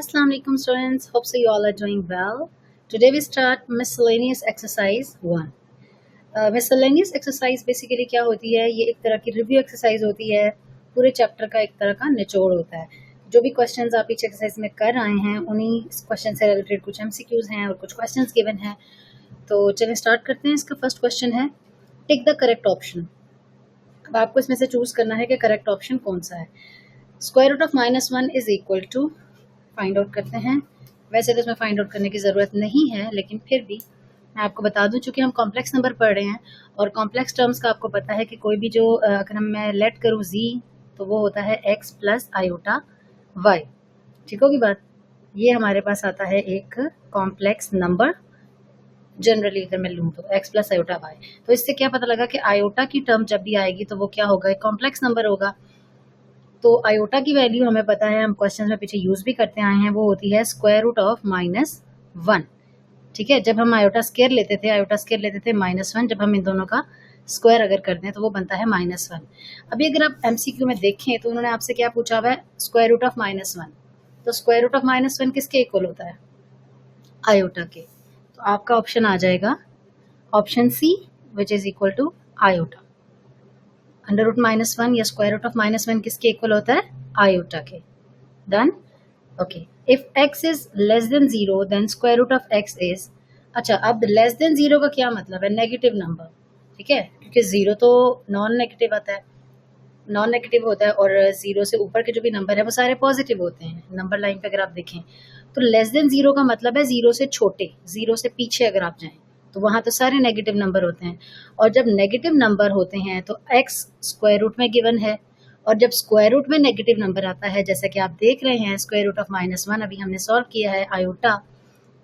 Assalamu alaikum students, hope so you all are doing well. Today we start miscellaneous exercise 1. Miscellaneous exercise basically क्या होती है, ये एक तरह की रिव्यू एक्सरसाइज होती है, पूरे चैप्टर का एक तरह का निचोड़ होता है। जो भी क्वेश्चंस आप इस एक्सरसाइज में कर आए हैं उन्हीं क्वेश्चन से रिलेटेड कुछ MCQs हैं और कुछ क्वेश्चंस गिवन हैं। तो चलिए स्टार्ट करते हैं। इसका फर्स्ट क्वेश्चन है टिक द करेक्ट ऑप्शन। अब आपको इसमें से चूज करना है कि करेक्ट ऑप्शन कौन सा है। Square root of -1 is equal to, find out करते हैं। वैसे तो इसमें फाइंड आउट करने की ज़रूरत नहीं है, लेकिन फिर भी मैं आपको बता दूं, चूंकि हम कॉम्प्लेक्स नंबर पढ़ रहे हैं और कॉम्प्लेक्स टर्म्स का आपको पता है कि कोई भी जो अगर मैं लेट करूं z तो वो होता है x प्लस आयोटा y। ठीक होगी बात। ये हमारे पास आता है एक कॉम्प्लेक्स नंबर, जनरली अगर मैं लूँ तो x प्लस आयोटा y। तो इससे क्या पता लगा कि आयोटा की टर्म जब भी आएगी तो वो क्या होगा, एक कॉम्प्लेक्स नंबर होगा। तो आयोटा की वैल्यू हमें पता है, हम क्वेश्चन में पीछे यूज भी करते आए हैं, वो होती है स्क्वायर रूट ऑफ -1। ठीक है, जब हम आयोटा स्क्वायर लेते थे -1, जब हम इन दोनों का स्क्वायर अगर करते हैं तो वो बनता है -1। अभी अगर आप MCQ में देखें तो उन्होंने आपसे क्या पूछा हुआ है, स्क्वायर रूट ऑफ -1। तो स्क्वायर रूट ऑफ -1 किसके इक्वल होता है, आयोटा के। तो आपका ऑप्शन आ जाएगा option C, which is equal to iota. Under root -1 या स्क्वायर रूट ऑफ -1 किसके इक्वल होता है, आयोटा के। Done. Okay, if x is less than 0 then square root of x is, अच्छा अब लेस देन 0 का क्या मतलब है, नेगेटिव नंबर। ठीक है, क्योंकि 0 तो नॉन नेगेटिव आता है, नॉन नेगेटिव होता है, और 0 से ऊपर के जो भी नंबर है वो सारे पॉजिटिव होते हैं। नंबर लाइन पे अगर आप देखें तो लेस देन 0 का मतलब है 0 से छोटे, 0 से पीछे अगर आप जाएं तो वहां तो सारे नेगेटिव नंबर होते हैं। और जब नेगेटिव नंबर होते हैं तो x स्क्वायर रूट में गिवन है, और जब स्क्वायर रूट में नेगेटिव नंबर आता है, जैसे कि आप देख रहे हैं स्क्वायर रूट ऑफ -1 अभी हमने सॉल्व किया है आयोटा,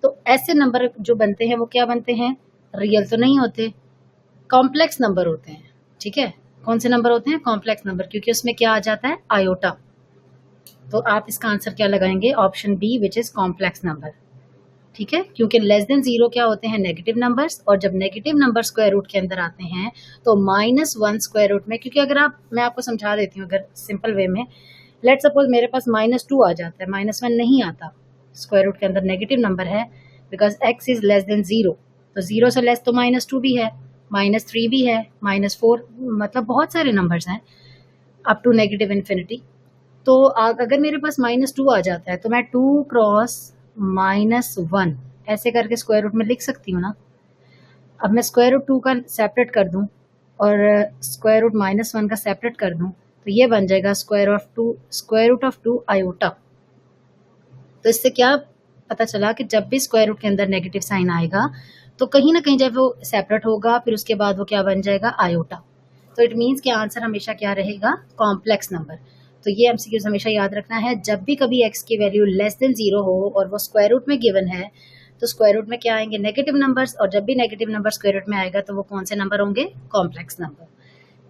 तो ऐसे नंबर जो बनते हैं वो क्या बनते हैं, रियल तो नहीं होते, कॉम्प्लेक्स नंबर होते हैं। ठीक है, कौन से नंबर होते हैं, कॉम्प्लेक्स नंबर, क्योंकि उसमें क्या आ जाता है, आयोटा। तो आप इसका आंसर क्या लगाएंगे, option B, which is complex number. ठीक है, क्योंकि लेस देन 0 क्या होते हैं, नेगेटिव नंबर्स, और जब नेगेटिव नंबर स्क्वायर रूट के अंदर आते हैं तो -1 स्क्वायर रूट में, क्योंकि अगर मैं आपको समझा देती हूँ अगर सिंपल वे में, लेट सपोज मेरे पास -2 आ जाता है, -1 नहीं आता, स्क्वायर रूट के अंदर नेगेटिव नंबर है, because x is less than 0। तो 0 से लेस तो -2 भी है, -3 भी है, -4, मतलब बहुत सारे नंबर्स हैं अप टू नेगेटिव इन्फिनिटी। तो अगर मेरे पास -2 आ जाता है तो मैं 2 क्रॉस -1 ऐसे करके स्क्वायर रूट में लिख सकती हूँ ना। अब मैं स्क्वायर रूट 2 का सेपरेट कर दूं और स्क्वायर रूट -1 का सेपरेट कर दूं तो ये बन जाएगा स्क्वायर रूट ऑफ 2 आयोटा। तो इससे क्या पता चला कि जब भी स्क्वायर रूट के अंदर नेगेटिव साइन आएगा तो कहीं ना कहीं जब वो सेपरेट होगा फिर उसके बाद वो क्या बन जाएगा, आयोटा। तो इट मीन्स कि आंसर हमेशा क्या रहेगा, कॉम्प्लेक्स नंबर। तो ये MCQs हमेशा याद रखना है, जब भी कभी x की वैल्यू लेस देन 0 हो और वो स्क्वायर रूट में गिवन है तो स्क्वायर रूट में क्या आएंगे, नेगेटिव नंबर्स, और जब भी नेगेटिव नंबर स्क्वायर रूट में आएगा तो वो कौन से नंबर होंगे, कॉम्प्लेक्स नंबर।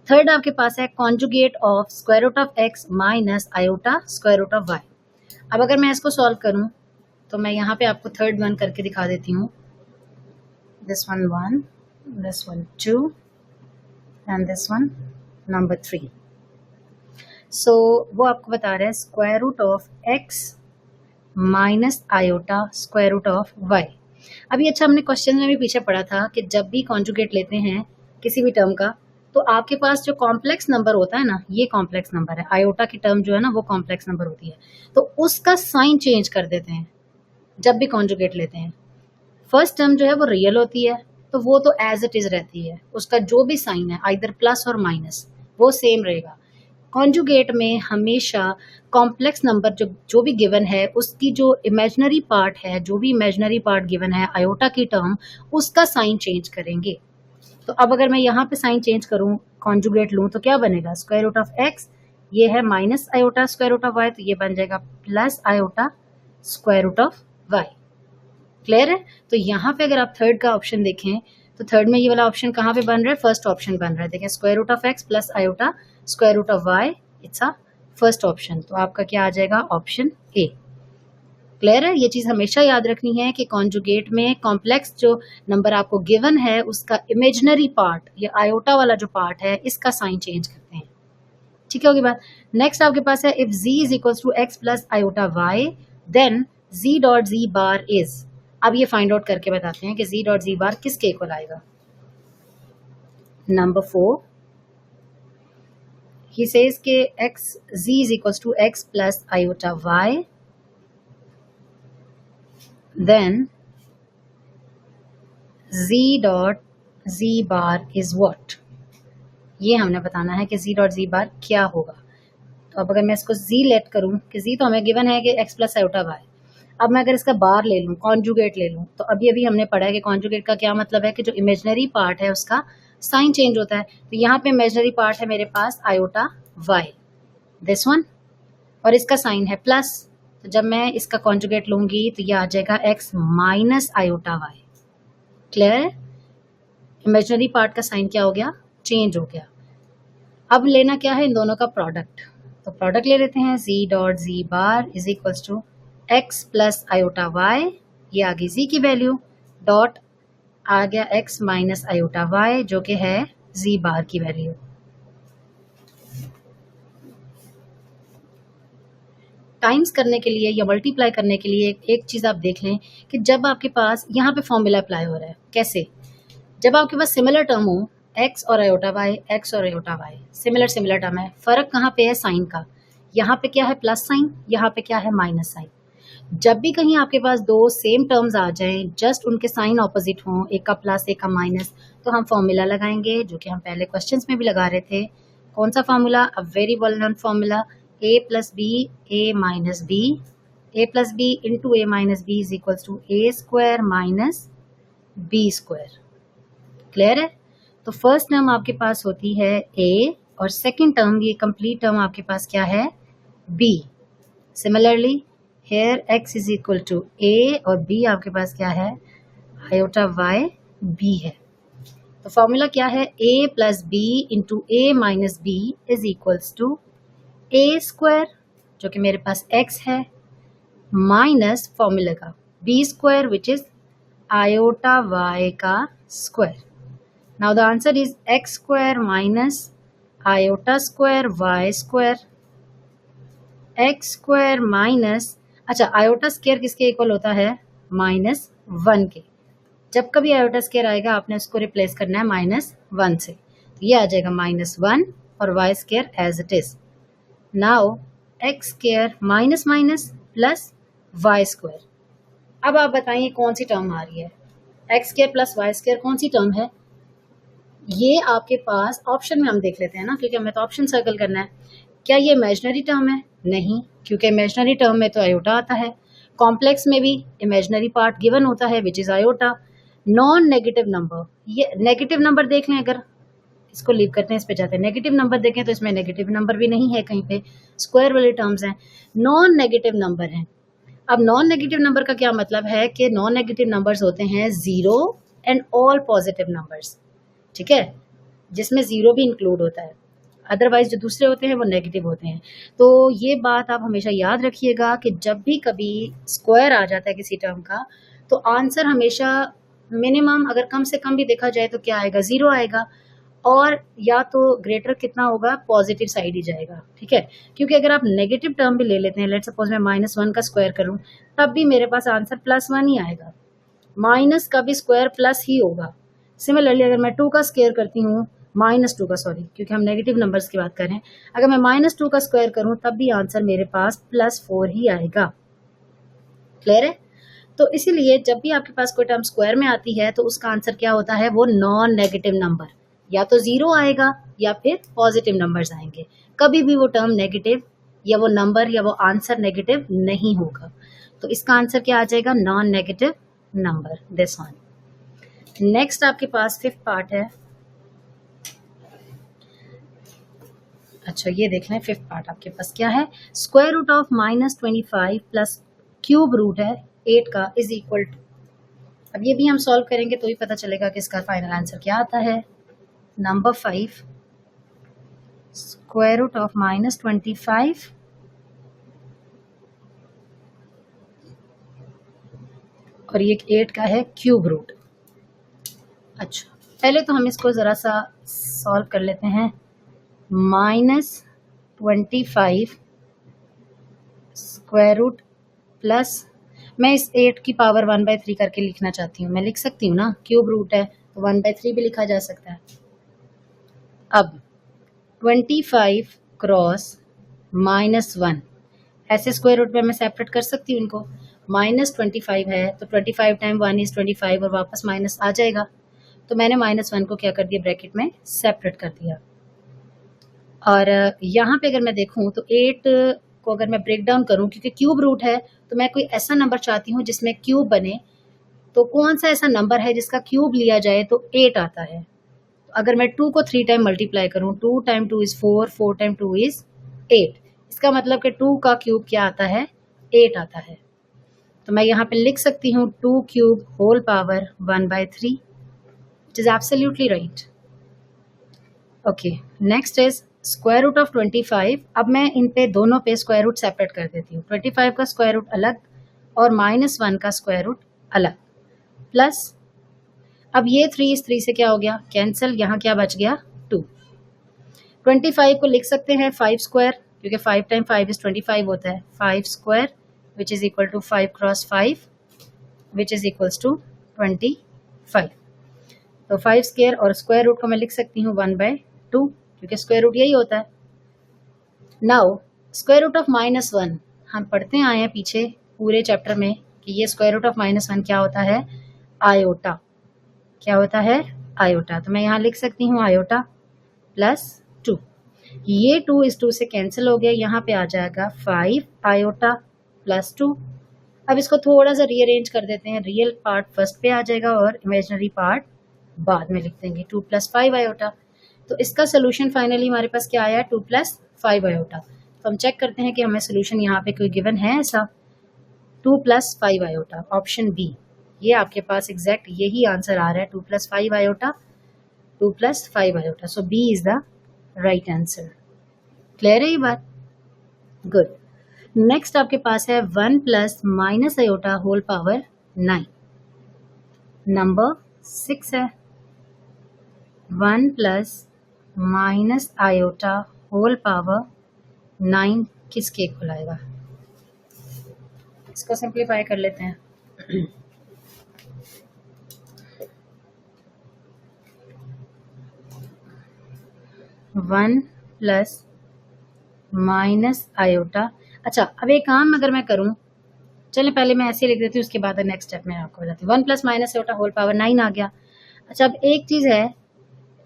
थर्ड आपके पास है conjugate of square root of x minus iota square root of y। अब अगर मैं इसको सॉल्व करूं तो मैं यहाँ पे आपको थर्ड वन करके दिखा देती हूँ। This one 1, this one 2 and this one number 3। So वो आपको बता रहा है square root of x minus iota square root of y। अभी अच्छा हमने क्वेश्चन में भी पीछे पढ़ा था कि जब भी कॉन्जुगेट लेते हैं किसी भी टर्म का तो आपके पास जो कॉम्प्लेक्स नंबर होता है ना, ये कॉम्प्लेक्स नंबर है, आयोटा की टर्म जो है ना वो कॉम्प्लेक्स नंबर होती है, तो उसका साइन चेंज कर देते हैं जब भी कॉन्जुगेट लेते हैं। फर्स्ट टर्म जो है वो रियल होती है तो वो तो एज इट इज रहती है, उसका जो भी साइन है आइदर प्लस और माइनस वो सेम रहेगा। कॉन्जुगेट में हमेशा कॉम्प्लेक्स नंबर जो भी गिवन है उसकी जो इमेजिनरी पार्ट है, जो भी इमेजिनरी पार्ट गिवन है आयोटा की टर्म, उसका साइन चेंज करेंगे। तो अब अगर मैं यहाँ पे साइन चेंज करूँ, कॉन्जुगेट लूँ तो क्या बनेगा, स्क्वायर रूट ऑफ x, ये है minus iota square root of y, तो ये बन जाएगा plus iota square root of y। Clear है। तो यहाँ पे अगर आप थर्ड का ऑप्शन देखें तो थर्ड में ये वाला ऑप्शन कहाँ पे बन रहा है, फर्स्ट ऑप्शन बन रहा है। देखें square root of x plus iota square root of y, it's a first option. तो आपका क्या आ जाएगा, ऑप्शन ए। क्लियर है। ये चीज हमेशा याद रखनी है कि कॉन्जुगेट में कॉम्प्लेक्स जो नंबर आपको गिवन है उसका इमेजिनरी पार्ट, ये आयोटा वाला जो पार्ट है, इसका साइन चेंज करते हैं। ठीक है, होगी बात। नेक्स्ट आपके पास है if z is equal to x plus iota y then z dot z bar is, अब ये फाइंड आउट करके बताते हैं कि z डॉट z बार किसके इक्वल आएगा। नंबर 4, he says कि x z is equals to x plus iota y, then z dot z bar is what, ये हमने बताना है कि z डॉट z बार क्या होगा। तो अब अगर मैं इसको z लेट करूं कि z तो हमें गिवन है कि x प्लस आयोटा y, अब मैं अगर इसका बार ले लूं, कॉन्जुगेट ले लूं, तो अभी अभी हमने पढ़ा है कि कॉन्जुगेट का क्या मतलब है कि जो इमेजिनरी पार्ट है उसका साइन चेंज होता है। तो यहाँ पे इमेजिनरी पार्ट है मेरे पास आयोटा y, दिस वन, और इसका साइन है प्लस, तो जब मैं इसका कॉन्जुगेट लूंगी तो ये आ जाएगा x minus iota y। Clear है, इमेजिनरी पार्ट का साइन क्या हो गया, चेंज हो गया। अब लेना क्या है, इन दोनों का प्रोडक्ट, तो प्रोडक्ट ले लेते हैं, z dot z bar is equals to x plus iota y, ये आ गई z की वैल्यू, डॉट आ गया x माइनस आयोटा y जो कि है z बार की वैल्यू। टाइम्स करने के लिए या मल्टीप्लाई करने के लिए एक चीज आप देख लें कि जब आपके पास यहाँ पे फॉर्मूला अप्लाई हो रहा है, कैसे, जब आपके पास सिमिलर टर्म हो x और आयोटा y सिमिलर टर्म है, फर्क कहाँ पे है, साइन का, यहाँ पे क्या है प्लस साइन, यहाँ पे क्या है माइनस साइन। जब भी कहीं आपके पास दो सेम टर्म्स आ जाएं, जस्ट उनके साइन ऑपोजिट हों, एक का प्लस एक का माइनस, तो हम फॉर्मूला लगाएंगे जो कि हम पहले क्वेश्चंस में भी लगा रहे थे। कौन सा formula, a very well known formula, a plus b a minus b, a plus b into a minus b is equals to a square minus b square. Clear है, तो फर्स्ट टर्म आपके पास होती है a और second term, ये complete term आपके पास क्या है, b। Similarly here x is equal to a और b आपके पास क्या है, आयोटा y b है। तो फॉर्मूला क्या है, a plus b into a minus b is equals to a square जो कि मेरे पास x है, माइनस फॉर्मूला का b square which is iota y का square. Now the answer is x square minus iota square y square, x square minus, अच्छा iota square किसके equal होता है, -1 के। जब कभी आयोटा स्क्वायर आएगा आपने उसको रिप्लेस करना है -1 से, तो ये आ जाएगा -1 और y square as it is. Now x square minus minus plus y square. अब आप बताइए कौन सी टर्म आ रही है, x square plus y square कौन सी टर्म है, ये आपके पास ऑप्शन में हम देख लेते हैं ना, क्योंकि हमें तो ऑप्शन सर्कल करना है। क्या ये इमेजिनरी टर्म है, नहीं, क्योंकि इमेजिनरी टर्म में तो आयोटा आता है, कॉम्प्लेक्स में भी इमेजिनरी पार्ट गिवन होता है विच is iota. Non negative number, ये नेगेटिव नंबर देख लें, अगर इसको लीव करते हैं इस पे जाते हैं, नेगेटिव नंबर देखें तो इसमें नेगेटिव नंबर भी नहीं है कहीं पे, स्क्वायर वाले टर्म्स हैं, नॉन नेगेटिव नंबर हैं। अब नॉन नेगेटिव नंबर का क्या मतलब है कि नॉन नेगेटिव नंबर्स होते हैं 0 एंड ऑल पॉजिटिव नंबर्स, ठीक है, जिसमें 0 भी इंक्लूड होता है, अदरवाइज जो दूसरे होते हैं वो नेगेटिव होते हैं। तो ये बात आप हमेशा याद रखिएगा कि जब भी कभी स्क्वायर आ जाता है किसी टर्म का, तो आंसर हमेशा मिनिमम अगर कम से कम भी देखा जाए तो क्या आएगा, 0 आएगा, और या तो ग्रेटर कितना होगा, पॉजिटिव साइड ही जाएगा, ठीक है। क्योंकि अगर आप नेगेटिव टर्म भी ले लेते हैं, लेट्स सपोज मैं -1 का स्क्वायर करूं, तब भी मेरे पास आंसर +1 ही आएगा, माइनस का भी स्क्वायर प्लस ही होगा। सिमिलरली अगर मैं 2 का स्क्वायर करती हूँ, -2 का, सॉरी क्योंकि हम नेगेटिव नंबर्स की बात कर रहे हैं, अगर मैं -2 का स्क्वायर करूं तब भी आंसर मेरे पास +4 ही आएगा। क्लियर है, तो इसीलिए जब भी आपके पास कोई टर्म स्क्वायर में आती है तो उसका आंसर क्या होता है, वो नॉन नेगेटिव नंबर, या तो 0 आएगा या फिर पॉजिटिव नंबर्स आएंगे, कभी भी वो टर्म नेगेटिव या वो नंबर या वो आंसर नेगेटिव नहीं होगा। तो इसका आंसर क्या आ जाएगा, non negative number, this one. Next आपके पास 5th पार्ट है, अच्छा ये देख लें 5th पार्ट आपके पास क्या है, square root of -25 plus cube root है 8 का इज इक्वल टू, अब ये भी हम सॉल्व करेंगे तो ही पता चलेगा कि इसका फाइनल आंसर क्या आता है। नंबर 5, स्क्वायर रूट ऑफ -25 और ये 8 का है क्यूब रूट। अच्छा पहले तो हम इसको ज़रा सा सॉल्व कर लेते हैं, -25 स्क्वायर रूट प्लस, मैं इस 8 की पावर 1/3 करके लिखना चाहती हूँ, मैं लिख सकती हूँ ना, क्यूब रूट है तो 1/3 भी लिखा जा सकता है। अब 25 क्रॉस -1 ऐसे स्क्वायर रूट में मैं सेपरेट कर सकती हूँ इनको। -25 है तो 25 टाइम 1 इज 25 और वापस माइनस आ जाएगा, तो मैंने -1 को क्या कर दिया, ब्रैकेट में सेपरेट कर दिया। और यहाँ पे अगर मैं देखूँ तो 8 को अगर मैं ब्रेक डाउन करूँ, क्योंकि क्यूब रूट है तो मैं कोई ऐसा नंबर चाहती हूँ जिसमें क्यूब बने, तो कौन सा ऐसा नंबर है जिसका क्यूब लिया जाए तो 8 आता है। तो अगर मैं 2 को 3 टाइम मल्टीप्लाई करूँ, 2 टाइम 2 इज 4, 4 टाइम 2 इज 8, इसका मतलब कि 2 का क्यूब क्या आता है, 8 आता है। तो मैं यहाँ पे लिख सकती हूँ 2 cube whole power 1/3, which is absolutely right. Okay, next is square root of 25। अब मैं इन पे दोनों पे स्क्वायर रूट सेपरेट कर देती हूँ। 25 का स्क्वायर रूट अलग और -1 का स्क्वायर रूट अलग, प्लस अब ये 3 इस 3 से क्या हो गया, कैंसिल, यहाँ क्या बच गया, 2। 25 को लिख सकते हैं 5 स्क्वायर, क्योंकि 5 टाइम 5 इज 25 होता है। 5 square which is equal to 5 cross 5 which is equals to 25। तो 5 स्क्वायर और स्क्वायर रूट को मैं लिख सकती हूँ 1/2, क्योंकि स्क्वायर रूट यही होता है। नाउ स्क्वायर रूट ऑफ -1, हम पढ़ते आए हैं पीछे पूरे चैप्टर में कि ये स्क्वायर रूट ऑफ -1 क्या होता है, आयोटा। क्या होता है, आयोटा। तो मैं यहाँ लिख सकती हूँ आयोटा प्लस 2। ये 2 इस 2 से कैंसिल हो गया, यहाँ पे आ जाएगा 5 आयोटा प्लस 2। अब इसको थोड़ा सा रीअरेंज कर देते हैं, रियल पार्ट फर्स्ट पे आ जाएगा और इमेजिनरी पार्ट बाद में लिख देंगे, 2 + 5 आयोटा। तो इसका सोल्यूशन फाइनली हमारे पास क्या आया, 2 + 5 आयोटा। तो हम चेक करते हैं कि हमें सोल्यूशन यहाँ पे कोई गिवन है ऐसा, 2 + 5 आयोटा, ऑप्शन बी। ये आपके पास एग्जैक्ट यही आंसर आ रहा है, 2 + 5 iota, 2 + 5 iota. So B is the right answer. Clear है ये बात, गुड। नेक्स्ट आपके पास है 1 + - आयोटा होल पावर 9, नंबर 6 है। 1 + - आयोटा होल पावर 9 किसके इक्वल आएगा, इसको सिंप्लीफाई कर लेते हैं। 1 + - आयोटा। अच्छा, अब एक काम अगर मैं करूं, चलिए पहले मैं ऐसे लिख देती हूँ, उसके बाद नेक्स्ट स्टेप में आपको बताती हूँ। 1 + - आयोटा होल पावर 9 आ गया। अच्छा, अब एक चीज है,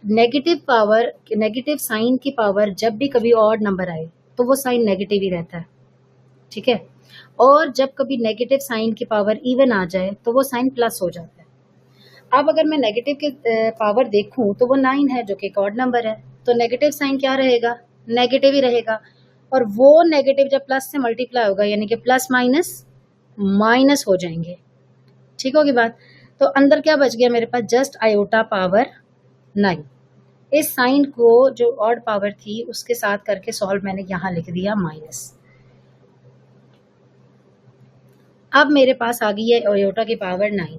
नेगेटिव पावर, नेगेटिव साइन की पावर जब भी कभी ऑड नंबर आए तो वो साइन नेगेटिव ही रहता है, ठीक है। और जब कभी नेगेटिव साइन की पावर इवन आ जाए तो वो साइन प्लस हो जाता है। अब अगर मैं नेगेटिव की पावर देखूं तो वो 9 है, जो कि एक ऑड नंबर है, तो नेगेटिव साइन क्या रहेगा, नेगेटिव ही रहेगा। और वो नेगेटिव जब प्लस से मल्टीप्लाई होगा, यानी कि प्लस माइनस माइनस हो जाएंगे, ठीक होगी बात। तो अंदर क्या बच गया मेरे पास, जस्ट आयोटा पावर 9। इस साइन को जो ऑड पावर थी उसके साथ करके सॉल्व मैंने यहाँ लिख दिया माइनस। अब मेरे पास आ गई है आयोटा की पावर 9।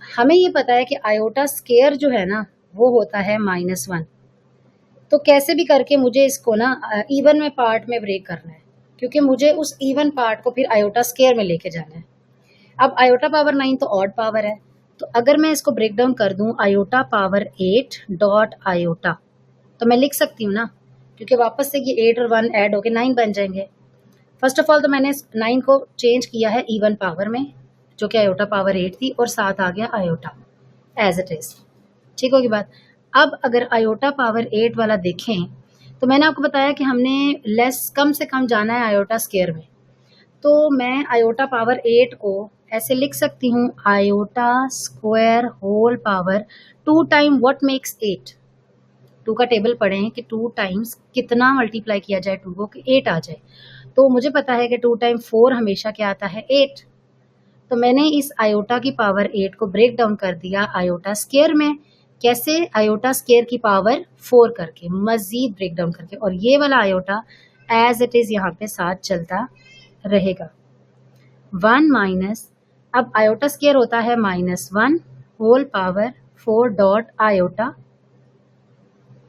हमें ये पता है कि आयोटा स्केयर जो है ना वो होता है -1। तो कैसे भी करके मुझे इसको ना इवन में पार्ट में ब्रेक करना है, क्योंकि मुझे उस इवन पार्ट को फिर आयोटा स्केयर में लेके जाना है। अब आयोटा पावर 9 तो ऑड पावर है, तो अगर मैं इसको ब्रेक डाउन कर दूं आयोटा पावर 8 डॉट आयोटा, तो मैं लिख सकती हूँ ना, क्योंकि वापस से ये 8 और 1 ऐड होके 9 बन जाएंगे। फर्स्ट ऑफ ऑल तो मैंने 9 को चेंज किया है इवन पावर में, जो कि आयोटा पावर 8 थी, और साथ आ गया आयोटा एज इट इज, ठीक होगी बात। अब अगर आयोटा पावर 8 वाला देखें तो मैंने आपको बताया कि हमने लेस कम से कम जाना है आयोटा स्केयर में, तो मैं आयोटा पावर 8 को ऐसे लिख सकती हूँ, iota square whole power 2 time what makes 8। 2 का टेबल पढ़ें कि 2 टाइम्स कितना मल्टीप्लाई किया जाए 2 को कि 8 आ जाए। तो मुझे पता है कि 2 टाइम 4 हमेशा क्या आता है, 8। तो मैंने इस आयोटा की पावर 8 को ब्रेक डाउन कर दिया आयोटा स्केयर में। कैसे, आयोटा स्केयर की पावर 4 करके, मजीद ब्रेक डाउन करके, और ये वाला आयोटा एज इट इज यहाँ पे साथ चलता रहेगा। 1 माइनस, अब आयोटा स्केयर होता है -1 होल पावर 4 डॉट आयोटा,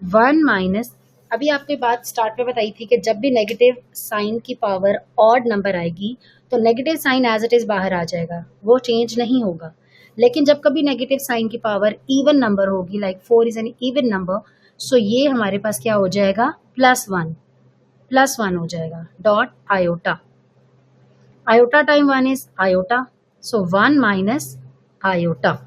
1 - अभी आपने बात स्टार्ट में बताई थी कि जब भी नेगेटिव साइन की पावर ऑड नंबर आएगी तो negative sign as it is बाहर आ जाएगा, वो चेंज नहीं होगा। लेकिन जब कभी नेगेटिव साइन की पावर इवन नंबर होगी, like 4 is an even number, so ये हमारे पास क्या हो जाएगा, +1 हो जाएगा, dot iota. Iota time 1 is iota, so 1 minus iota.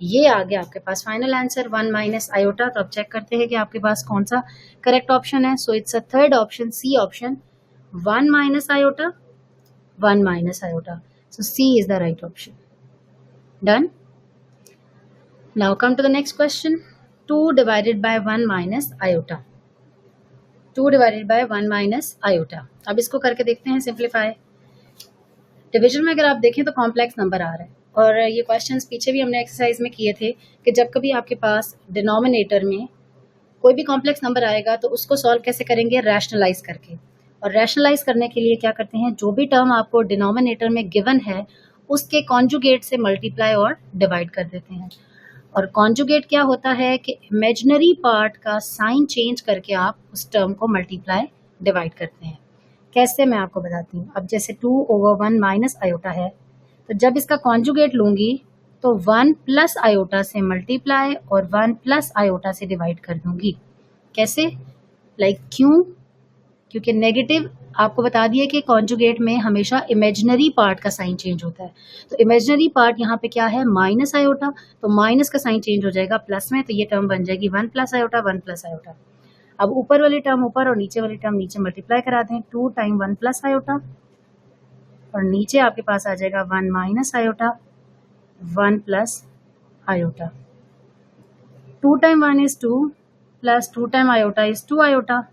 ये आ गया आपके पास फाइनल आंसर 1 माइनस आयोटा। तो अब चेक करते हैं कि आपके पास कौन सा करेक्ट ऑप्शन है। So it's a third option, C option, 1 minus iota, 1 minus iota. So C is the right option. Done. Now come to the next question, 2 divided by 1 minus iota. 2 divided by 1 minus iota. अब इसको करके देखते हैं simplify. Division में अगर आप देखें तो कॉम्प्लेक्स नंबर आ रहा है, और ये क्वेश्चंस पीछे भी हमने एक्सरसाइज में किए थे कि जब कभी आपके पास डिनोमिनेटर में कोई भी कॉम्प्लेक्स नंबर आएगा तो उसको सॉल्व कैसे करेंगे, रैशनलाइज करके। और रैशनलाइज करने के लिए क्या करते हैं, जो भी टर्म आपको डिनोमिनेटर में गिवन है उसके कॉन्जुगेट से मल्टीप्लाई और डिवाइड कर देते हैं। और कॉन्जुगेट क्या होता है कि इमेजिनरी पार्ट का साइन चेंज करके आप उस टर्म को मल्टीप्लाई डिवाइड करते हैं। कैसे, मैं आपको बताती हूँ। अब जैसे 2/1 माइनस आयोटा है, तो जब इसका कॉन्जुगेट लूंगी तो 1 प्लस आयोटा से मल्टीप्लाई और 1 प्लस आयोटा से डिवाइड कर दूंगी। कैसे, लाइक क्यों, क्योंकि नेगेटिव आपको बता दिया कि कॉन्जुगेट में हमेशा इमेजिनरी पार्ट का साइन चेंज होता है। तो इमेजिनरी पार्ट यहाँ पे क्या है, माइनस आयोटा, तो माइनस का साइन चेंज हो जाएगा प्लस में, तो ये टर्म बन जाएगी 1 प्लस आयोटा, 1 प्लस आयोटा। अब ऊपर वाली टर्म ऊपर और नीचे वाली टर्म नीचे मल्टीप्लाई करा दें, 2 टाइम 1 प्लस आयोटा, और नीचे आपके पास आ जाएगा 1 minus iota, 1 plus iota. 2 time 1 is 2 plus 2 time iota is 2 iota,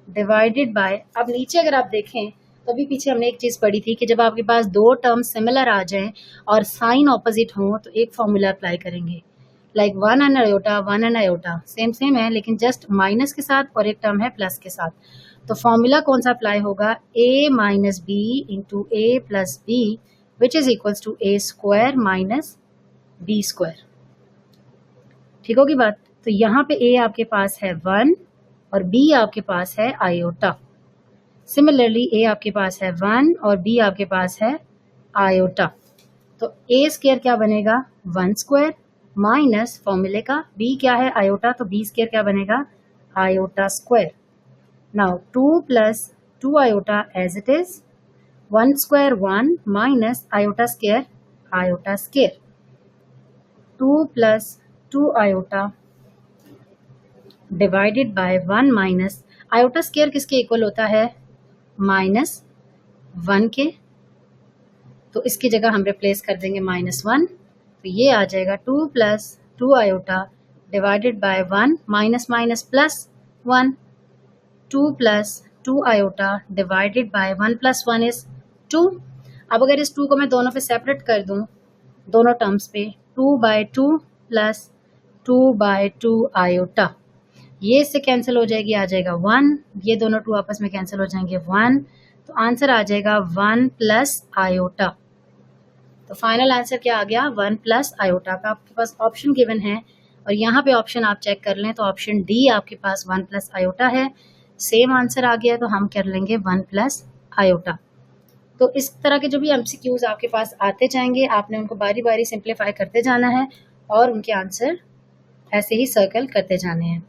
divided bye, अब नीचे अगर आप देखें तो अभी पीछे हमने एक चीज पढ़ी थी कि जब आपके पास दो टर्म सिमिलर आ जाएं और साइन ऑपोजिट हो तो एक फॉर्मूला अप्लाई करेंगे, like 1 and iota, 1 and iota same same है, लेकिन जस्ट माइनस के साथ और एक टर्म है प्लस के साथ। तो फॉर्मूला कौन सा अप्लाई होगा, a minus b into a plus b which is equals to a square minus b square. ठीक होगी बात। तो यहाँ पे a आपके पास है 1 और b आपके पास है आयोटा। सिमिलरली a आपके पास है 1 और b आपके पास है आयोटा। तो a स्क्वायर क्या बनेगा, 1 स्क्वायर माइनस फॉर्मूले का b क्या है आयोटा, तो b स्क्वायर क्या बनेगा, iota square. Now 2 plus 2 iota as it is, 1 square 1 minus iota square, iota square, 2 plus 2 iota divided by 1 minus iota square किसके इक्वल होता है, -1 के, तो इसकी जगह हम रिप्लेस कर देंगे -1, तो ये आ जाएगा 2 plus 2 iota divided by 1 minus minus plus 1, 2 plus 2 iota divided by 1 plus 1 is 2। अब अगर इस 2 को मैं दोनों पे सेपरेट कर दूं, दोनों टर्म्स पे, 2/2 प्लस 2/2 आयोटा, ये इससे कैंसिल हो जाएगी, आ जाएगा 1, ये दोनों 2 आपस में कैंसिल हो जाएंगे 1, तो आंसर आ जाएगा 1 प्लस आयोटा। तो फाइनल आंसर क्या आ गया, 1 प्लस आयोटा का आपके पास ऑप्शन गिवन है, और यहाँ पे ऑप्शन आप चेक कर लें तो ऑप्शन डी आपके पास 1 प्लस आयोटा है। सेम आंसर आ गया तो हम कर लेंगे 1 प्लस आयोटा। तो इस तरह के जो भी एमसीक्यूज आपके पास आते जाएंगे, आपने उनको बारी बारी सिंप्लीफाई करते जाना है और उनके आंसर ऐसे ही सर्कल करते जाने हैं।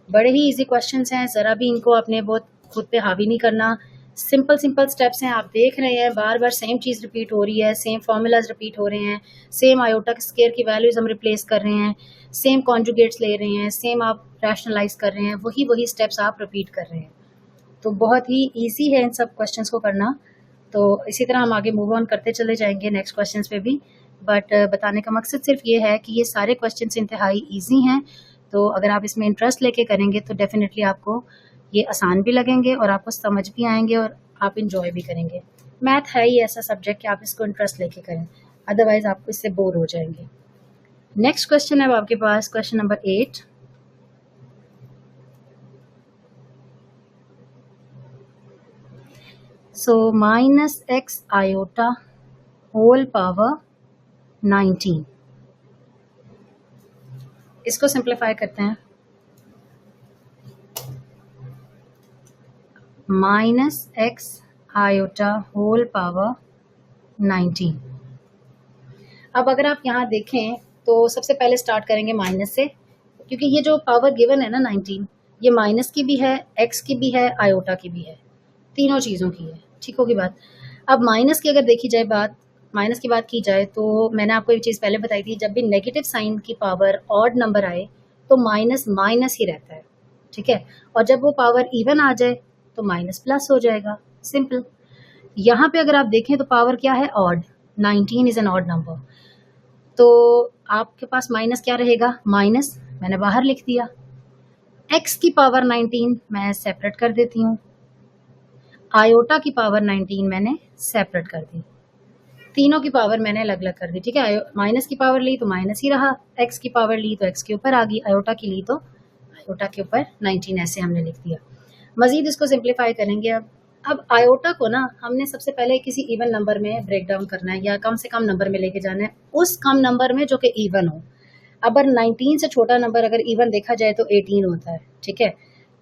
बड़े ही इजी क्वेश्चंस हैं, ज़रा भी इनको आपने बहुत खुद पे हावी नहीं करना, सिंपल सिंपल स्टेप्स हैं। आप देख रहे हैं बार बार सेम चीज़ रिपीट हो रही है, सेम फॉर्मूलाज रिपीट हो रहे हैं, सेम आयोटा स्क्वायर की वैल्यूज हम रिप्लेस कर रहे हैं, सेम कॉन्जुगेट्स ले रहे हैं, सेम आप रैशनलाइज कर रहे हैं, वही स्टेप्स आप रिपीट कर रहे हैं। तो बहुत ही ईजी है इन सब क्वेश्चंस को करना। तो इसी तरह हम आगे मूव ऑन करते चले जाएंगे नेक्स्ट क्वेश्चंस पे भी, बट बताने का मकसद सिर्फ ये है कि ये सारे क्वेश्चंस इंतहाई ईजी हैं। तो अगर आप इसमें इंटरेस्ट लेके करेंगे तो डेफिनेटली आपको ये आसान भी लगेंगे और आपको समझ भी आएंगे और आप इंजॉय भी करेंगे। मैथ है ही ऐसा सब्जेक्ट कि आप इसको इंटरेस्ट लेके करें, अदरवाइज आपको इससे बोर हो जाएंगे। नेक्स्ट क्वेश्चन है आपके पास question number 8। So -x iota whole power 19, इसको सिंप्लीफाई करते हैं। Minus x iota whole power 19। अब अगर आप यहाँ देखें तो सबसे पहले स्टार्ट करेंगे माइनस से, क्योंकि ये जो पावर गिवन है ना 19, ये माइनस की भी है, एक्स की भी है, आयोटा की भी है, तीनों चीज़ों की है। ठीक होगी बात। अब माइनस की अगर देखी जाए माइनस की बात की जाए तो मैंने आपको एक चीज़ पहले बताई थी, जब भी नेगेटिव साइन की पावर ऑड नंबर आए तो माइनस माइनस ही रहता है। ठीक है, और जब वो पावर इवन आ जाए तो माइनस प्लस हो जाएगा, सिंपल। यहाँ पे अगर आप देखें तो पावर क्या है, odd. 19 is an odd number, तो आपके पास माइनस क्या रहेगा, माइनस मैंने बाहर लिख दिया। एक्स की पावर 19 मैं सेपरेट कर देती हूँ, आयोटा की पावर 19 मैंने सेपरेट कर दी, तीनों की पावर मैंने अलग अलग कर दी। ठीक है, माइनस की पावर ली तो माइनस ही रहा, एक्स की पावर ली तो एक्स के ऊपर आ गई, आयोटा की ली तो आयोटा के ऊपर 19, ऐसे हमने लिख दिया। मजीद इसको सिंप्लीफाई करेंगे। अब आयोटा को ना हमने सबसे पहले किसी इवन नंबर में ब्रेक डाउन करना है, या कम से कम नंबर में लेके जाना है, उस कम नंबर में जो कि इवन हो। अगर 19 से छोटा नंबर अगर इवन देखा जाए तो 18 होता है। ठीक है,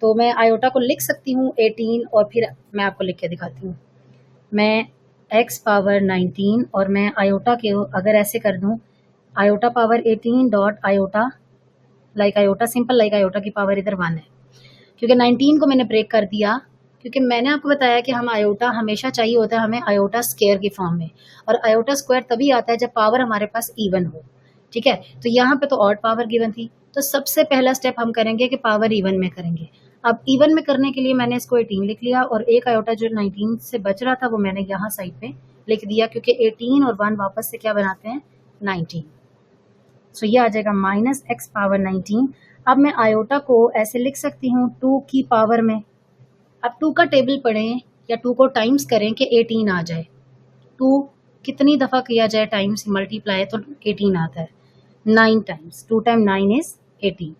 तो मैं आयोटा को लिख सकती हूँ 18, और फिर मैं आपको लिख के दिखाती हूँ। मैं x पावर 19 और मैं आयोटा के अगर ऐसे कर दूँ, iota power 18 dot iota like iota, simple like iota की पावर इधर 1 है, क्योंकि 19 को मैंने ब्रेक कर दिया, क्योंकि मैंने आपको बताया कि हम आयोटा हमेशा चाहिए होता है हमें आयोटा स्क्वायर की फॉर्म में, और आयोटा स्क्वायर तभी आता है जब पावर हमारे पास इवन हो। ठीक है, तो यहाँ पे तो ऑड पावर गिवन थी, तो सबसे पहला स्टेप हम करेंगे कि पावर इवन में करेंगे। अब इवन में करने के लिए मैंने इसको 18 लिख लिया, और एक आयोटा जो 19 से बच रहा था वो मैंने यहाँ साइड पे लिख दिया, क्योंकि 18 और 1 वापस से क्या बनाते हैं, 19। सो ये आ जाएगा माइनस एक्स पावर 19। अब मैं आयोटा को ऐसे लिख सकती हूँ 2 की पावर में। अब 2 का टेबल पढ़ें या 2 को टाइम्स करें कि 18 आ जाए। 2 कितनी दफ़ा किया जाए टाइम्स मल्टीप्लाई तो 18 आता है, 9 टाइम्स, 2 टाइम 9 इज 18,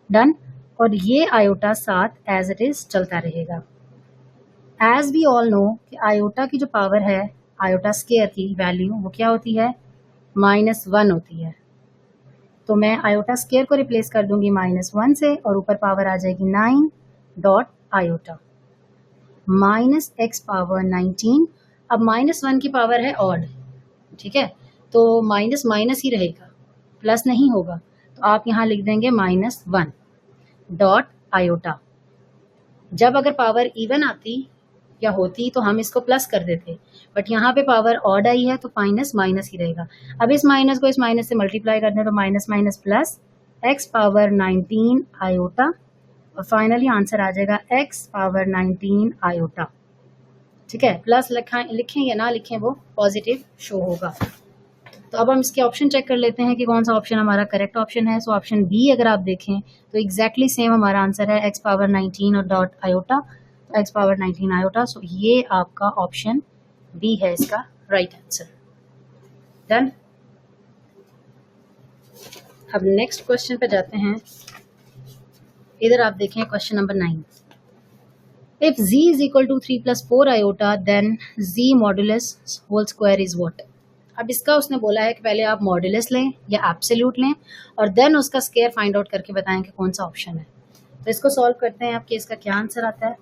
डन। और ये आयोटा साथ एज इट इज चलता रहेगा। एज वी ऑल नो कि आयोटा की जो पावर है, आयोटा स्क्वायर की वैल्यू वो क्या होती है, -1 होती है। तो मैं आयोटा स्क्वायर को रिप्लेस कर दूंगी -1 से, और ऊपर पावर आ जाएगी 9 dot iota minus x power 19। अब -1 की पावर है ऑड, ठीक है, तो माइनस माइनस ही रहेगा, प्लस नहीं होगा, तो आप यहाँ लिख देंगे -1 डॉट आयोटा। जब अगर पावर इवन आती या होती तो हम इसको प्लस कर देते, बट यहाँ पे पावर ऑड आई है तो माइनस माइनस ही रहेगा। अब इस माइनस को इस माइनस से मल्टीप्लाई करते हैं तो minus minus plus x power 19 iota, और फाइनली आंसर आ जाएगा एक्स पावर 19 आयोटा। ठीक है, प्लस लिखें या ना लिखें वो पॉजिटिव शो होगा। तो अब हम इसके ऑप्शन चेक कर लेते हैं कि कौन सा ऑप्शन हमारा करेक्ट ऑप्शन है। सो ऑप्शन बी अगर आप देखें तो एग्जैक्टली सेम हमारा आंसर है, एक्स पावर 19 और डॉट आयोटा, तो एक्स पावर 19 आयोटा। सो ये आपका ऑप्शन बी है इसका राइट आंसर। डन। अब नेक्स्ट क्वेश्चन पे जाते हैं। इधर आप देखें question number 9। If z is equal to 3 + 4 iota then z modulus whole square is what. अब इसका उसने बोला है कि पहले आप मॉडुलस लें या एब्सोल्यूट लें और देन उसका स्क्वायर फाइंड आउट करके बताएं कि कौन सा ऑप्शन है। तो इसको सॉल्व करते हैं, आपके इसका क्या आंसर आता है।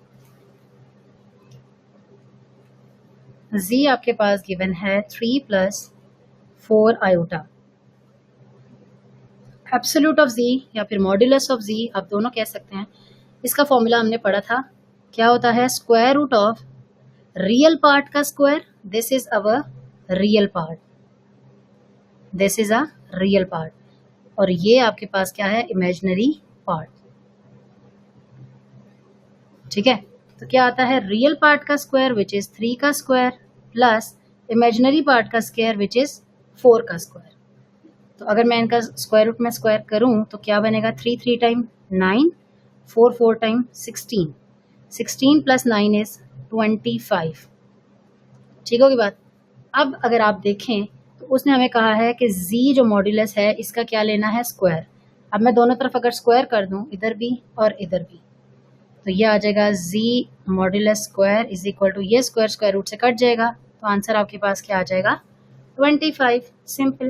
z आपके पास गिवन है 3 + 4 आयोटा, एब्सोल्यूट ऑफ z या फिर मॉडुलस ऑफ z, आप दोनों कह सकते हैं। इसका फॉर्मूला हमने पढ़ा था, क्या होता है, square root of real part का square, this is our real part, this is a real part, और ये आपके पास क्या है, इमेजिनरी पार्ट। ठीक है, तो क्या आता है, रियल पार्ट का स्क्वायर विच इज 3 का स्क्वायर प्लस इमेजिनरी पार्ट का स्क्वायर विच इज 4 का स्क्वायर। तो अगर मैं इनका स्क्वायर रूट में स्क्वायर करूं तो क्या बनेगा, 3 3 टाइम 9, 4 4 टाइम 16, 16 + 9 इज 25। ठीक होगी बात। अब अगर आप देखें तो उसने हमें कहा है कि z जो मॉड्यूलस है इसका क्या लेना है, स्क्वायर। अब मैं दोनों तरफ अगर स्क्वायर कर दूं, इधर भी और इधर भी, तो ये आ जाएगा z modulus square is equal to, ये स्क्वायर स्क्वायर रूट से कट जाएगा, तो आंसर आपके पास क्या आ जाएगा, 25। सिंपल।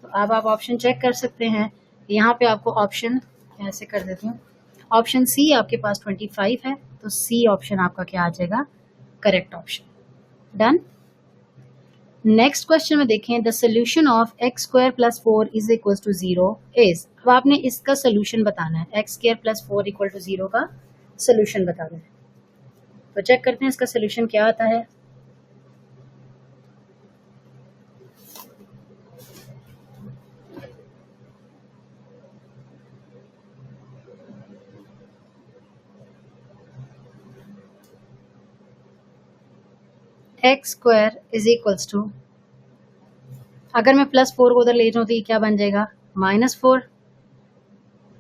तो अब आप ऑप्शन चेक कर सकते हैं, यहाँ पे आपको ऑप्शन ऐसे कर देती हूँ, ऑप्शन सी आपके पास 25 है, तो सी ऑप्शन आपका क्या आ जाएगा, correct option. Done. Next question में देखें, the solution of x square plus 4 is equal to 0 is. अब आपने इसका सोल्यूशन बताना है, x square plus 4 equal to 0 का सोल्यूशन बताना है। तो चेक करते हैं इसका सोल्यूशन क्या आता है। X square is equals to, अगर मैं प्लस 4 को उधर ले जाऊं तो ये क्या बन जाएगा, -4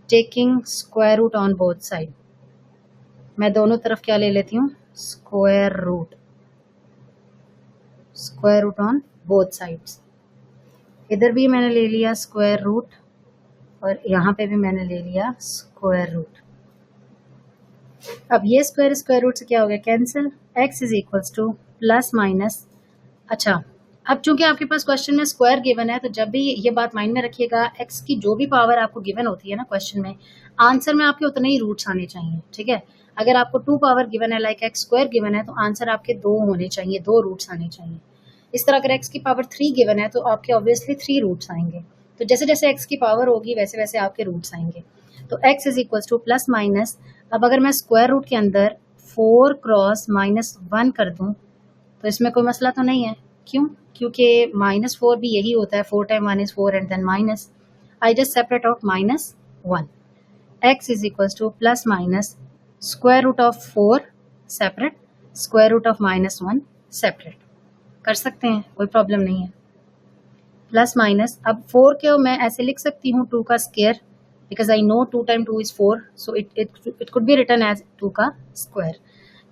taking square root on both side. मैं दोनों तरफ क्या ले लेती हूँ, square root on both sides. इधर भी मैंने ले लिया स्क्वायर रूट और यहाँ पे भी मैंने ले लिया स्क्वायर रूट। अब ये स्क्वायर रूट से क्या हो गया, cancel. X is equals to plus minus, अच्छा अब चूंकि आपके पास क्वेश्चन में स्क्वायर गिवन है तो जब भी ये बात माइंड में रखिएगा, एक्स की जो भी पावर आपको गिवन होती है ना क्वेश्चन में, आंसर में आपके उतने ही रूट्स आने चाहिए, ठीक है। अगर आपको 2 पावर गिवन है, लाइक एक्स स्क्वायर गिवन है, तो आंसर आपके 2 होने चाहिए, 2 रूट्स आने चाहिए। इस तरह अगर एक्स की पावर 3 गिवन है तो आपके ऑब्वियसली 3 रूट्स आएंगे। तो जैसे जैसे एक्स की पावर होगी वैसे वैसे आपके रूट्स आएंगे। तो x is equal to plus minus, अब अगर मैं स्क्वायर रूट के अंदर 4 क्रॉस -1 कर दूं तो इसमें कोई मसला तो नहीं है, क्यों, क्योंकि -4 भी यही होता है, 4 time 1 is 4 and then minus, I just separate out -1। X is equal to plus minus square root of 4 separate, square root of -1 separate, कर सकते हैं, कोई प्रॉब्लम नहीं है। प्लस माइनस, अब 4 को मैं ऐसे लिख सकती हूँ 2 का square, because I know 2 time 2 is 4, so it could be written as 2 का स्क्वायर।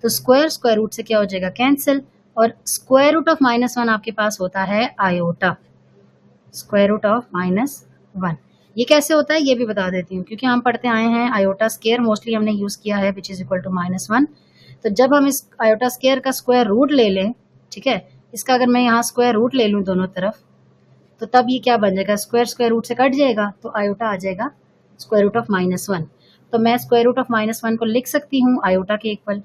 तो स्क्वायर रूट से क्या हो जाएगा, कैंसिल, और स्क्वायर रूट ऑफ -1 आपके पास होता है आयोटा, स्क्वायर रूट ऑफ -1। ये कैसे होता है ये भी बता देती हूँ, क्योंकि हम पढ़ते आए हैं आयोटा स्क्वायर मोस्टली हमने यूज किया है, विच इज इक्वल टू -1। तो जब हम इस आयोटा स्क्वायर का स्क्वायर रूट ले लें, ठीक है, इसका अगर मैं यहाँ स्क्वायर रूट ले लूँ दोनों तरफ, तो तब ये क्या बन जाएगा, स्क्वायर रूट से कट जाएगा, तो आयोटा आ जाएगा स्क्वायर रूट ऑफ -1। तो मैं स्क्वायर रूट ऑफ -1 को लिख सकती हूँ आयोटा के इक्वल,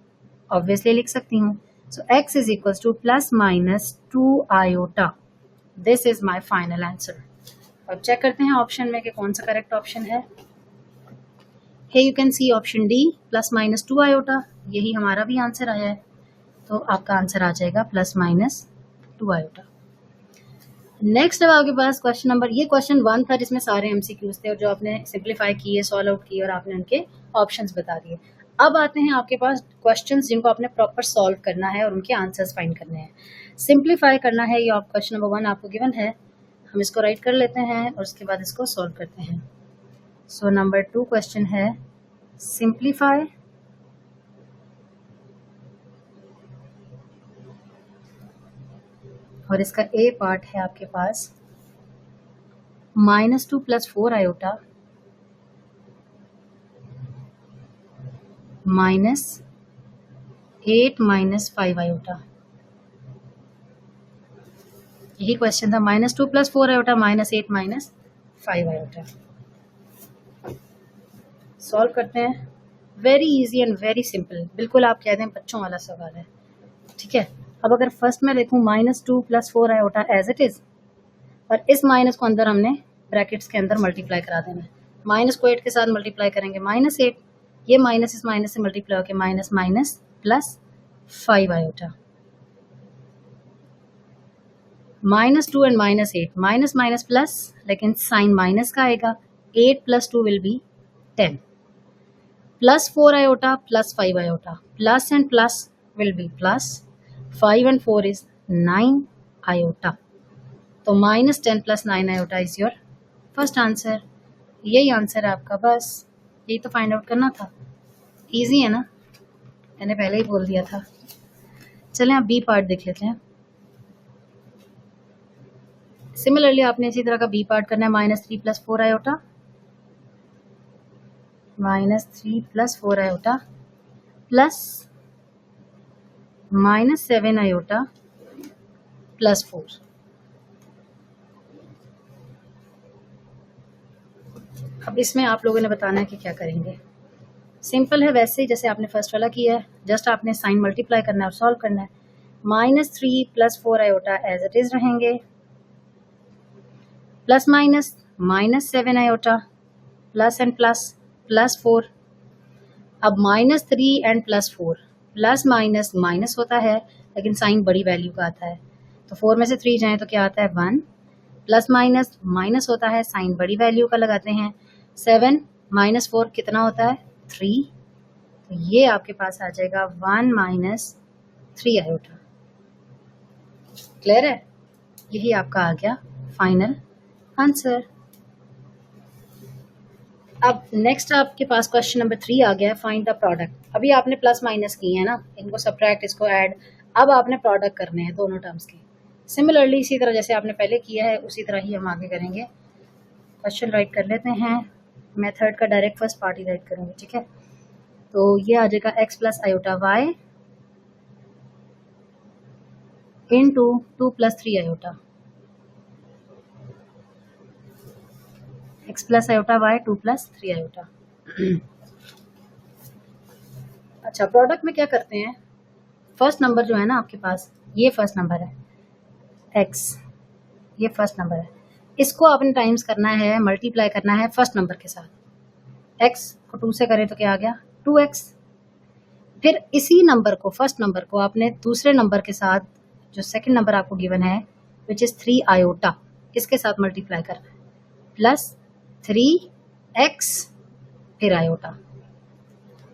ऑब्वियसली लिख सकती हूँ। So x is equals to plus minus 2 iota. This is my final answer. अब चेक करते हैं ऑप्शन में कि कौन सा करेक्ट ऑप्शन है। Here you can see option D plus minus 2 iota. यही हमारा भी आंसर आया है, तो आपका आंसर आ जाएगा plus minus 2 iota। नेक्स्ट अब आपके पास क्वेश्चन नंबर, ये क्वेश्चन 1 था जिसमें सारे MCQs थे और जो आपने सिंप्लीफाई किए, सॉल्व आउट किए और आपने उनके ऑप्शंस बता दिए। अब आते हैं आपके पास क्वेश्चंस जिनको आपने प्रॉपर सॉल्व करना है और उनके आंसर्स फाइंड करने हैं, सिंप्लीफाई करना है। ये क्वेश्चन नंबर 1 आपको गिवन है, हम इसको राइट कर लेते हैं और उसके बाद इसको सॉल्व करते हैं। सो नंबर 2 क्वेश्चन है सिंप्लीफाई, और इसका ए पार्ट है आपके पास -2 + 4 आयोटा -8 - 5 आयोटा। यही क्वेश्चन था, -2 + 4 आयोटा -8 - 5 आयोटा। सॉल्व करते हैं, very easy and very simple, बिल्कुल आप कह दें बच्चों वाला सवाल है, ठीक है। अब अगर फर्स्ट में देखूं -2 + 4 आयोटा एज इट इज, और इस माइनस को अंदर हमने ब्रैकेट्स के अंदर मल्टीप्लाई करा देना है। माइनस को 8 के साथ मल्टीप्लाई करेंगे -8, ये माइनस इस माइनस से मल्टीप्लाई होकर minus minus plus 5 iota, -2 and -8, minus minus plus, लेकिन साइन माइनस का आएगा, 8 + 2 will be 10, +4 iota +5 iota, plus and plus will be plus, 5 and 4 is 9 iota. तो -10 + 9 iota is your first answer. यही answer है आपका, बस यही तो फाइंड आउट करना था, इजी है ना, मैंने पहले ही बोल दिया था। चलें अब बी पार्ट देख लेते हैं। सिमिलरली आपने इसी तरह का बी पार्ट करना है, -3 + 4 आयोटा, -3 + 4 आयोटा प्लस -7 आयोटा +4। अब इसमें आप लोगों ने बताना है कि क्या करेंगे। सिंपल है वैसे ही जैसे आपने फर्स्ट वाला किया है, जस्ट आपने साइन मल्टीप्लाई करना है और सॉल्व करना है। -3 + 4 आयोटा एज इट इज रहेंगे, plus minus -7 iota, plus and plus +4। अब -3 एंड +4, प्लस माइनस माइनस होता है लेकिन साइन बड़ी वैल्यू का आता है, तो 4 में से 3 जाए तो क्या आता है 1, प्लस माइनस माइनस होता है, साइन बड़ी वैल्यू का लगाते हैं। 7 - 4 कितना होता है 3, तो ये आपके पास आ जाएगा 1 - 3 आयोटा। क्लियर है? यही आपका आ गया फाइनल आंसर। अब नेक्स्ट आपके पास क्वेश्चन नंबर 3 आ गया, फाइंड द प्रोडक्ट। अभी आपने प्लस माइनस किए हैं ना, इनको सब्ट्रैक्ट, इसको ऐड, अब आपने प्रोडक्ट करने हैं दोनों टर्म्स के। सिमिलरली इसी तरह जैसे आपने पहले किया है उसी तरह ही हम आगे करेंगे। क्वेश्चन राइट कर लेते हैं, मेथड का डायरेक्ट फर्स्ट पार्ट ही राइट करेंगे, ठीक है। तो ये आ जाएगा x + i into 2 + 3 iota, x + i 2 + 3 iota. अच्छा, प्रोडक्ट में क्या करते हैं, फर्स्ट नंबर जो है ना आपके पास, ये फर्स्ट नंबर है x, ये फर्स्ट नंबर है, इसको आपने टाइम्स करना है, मल्टीप्लाई करना है फर्स्ट नंबर के साथ। x को 2 से करें तो क्या आ गया 2x। फिर इसी नंबर को, फर्स्ट नंबर को आपने दूसरे नंबर के साथ, जो सेकंड नंबर आपको गिवन है विच इज 3 आयोटा, इसके साथ मल्टीप्लाई करना है, प्लस 3x फिर आयोटा,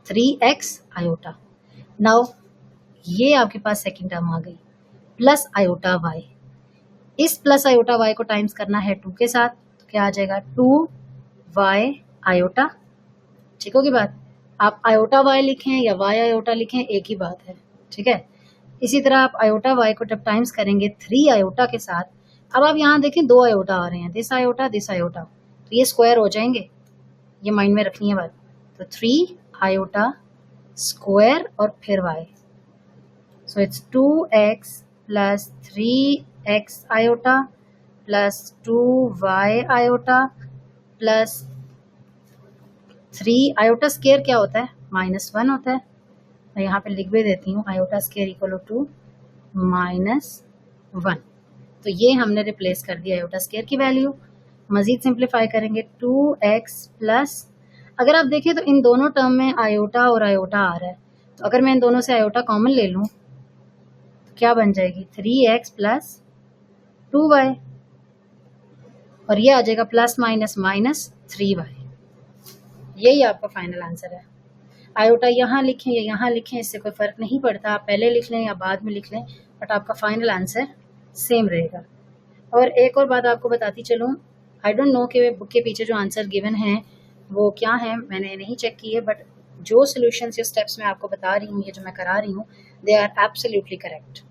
3x आयोटा। नाउ ये आपके पास सेकंड टर्म आ गई, प्लस आयोटा y। इस प्लस आयोटा y को टाइम्स करना है 2 के साथ, तो क्या आ जाएगा 2y आयोटा। ठीक होगी बात? आप आयोटा y लिखें या y आयोटा लिखें, एक ही बात है, ठीक है। इसी तरह आप आयोटा y को जब टाइम्स करेंगे 3 आयोटा के साथ, अब आप यहाँ देखें 2 आयोटा आ रहे हैं, दिस आयोटा, तो ये स्क्वायर हो जाएंगे, ये माइंड में रखनी है बात। तो 3 आयोटा स्क्वायर और फिर y, so it's 2x + 3x iota plus 2y iota plus 3 iota square क्या होता है -1 होता है। मैं यहाँ पे लिख भी देती हूँ, आयोटा स्केयर इक्वल टू -1। तो ये हमने रिप्लेस कर दिया आयोटा स्केयर की वैल्यू। मजीद सिंप्लीफाई करेंगे 2x प्लस, अगर आप देखें तो इन दोनों टर्म में आयोटा और आयोटा आ रहा है, तो अगर मैं इन दोनों से आयोटा कॉमन ले लूँ तो क्या बन जाएगी 3x प्लस 2y, और ये आ जाएगा प्लस माइनस माइनस 3y। यही आपका फाइनल आंसर है। आयोटा यहाँ लिखें या यहाँ लिखें, इससे कोई फ़र्क नहीं पड़ता, आप पहले लिख लें या बाद में लिख लें, बट आपका फाइनल आंसर सेम रहेगा। और एक और बात आपको बताती चलूँ, आई डोंट नो कि बुक के पीछे जो आंसर गिवन है वो क्या है, मैंने नहीं चेक की है, बट जो सोल्यूशन या स्टेप्स मैं आपको बता रही हूँ, ये जो मैं करा रही हूँ, दे आर एब्सोल्युटली करेक्ट।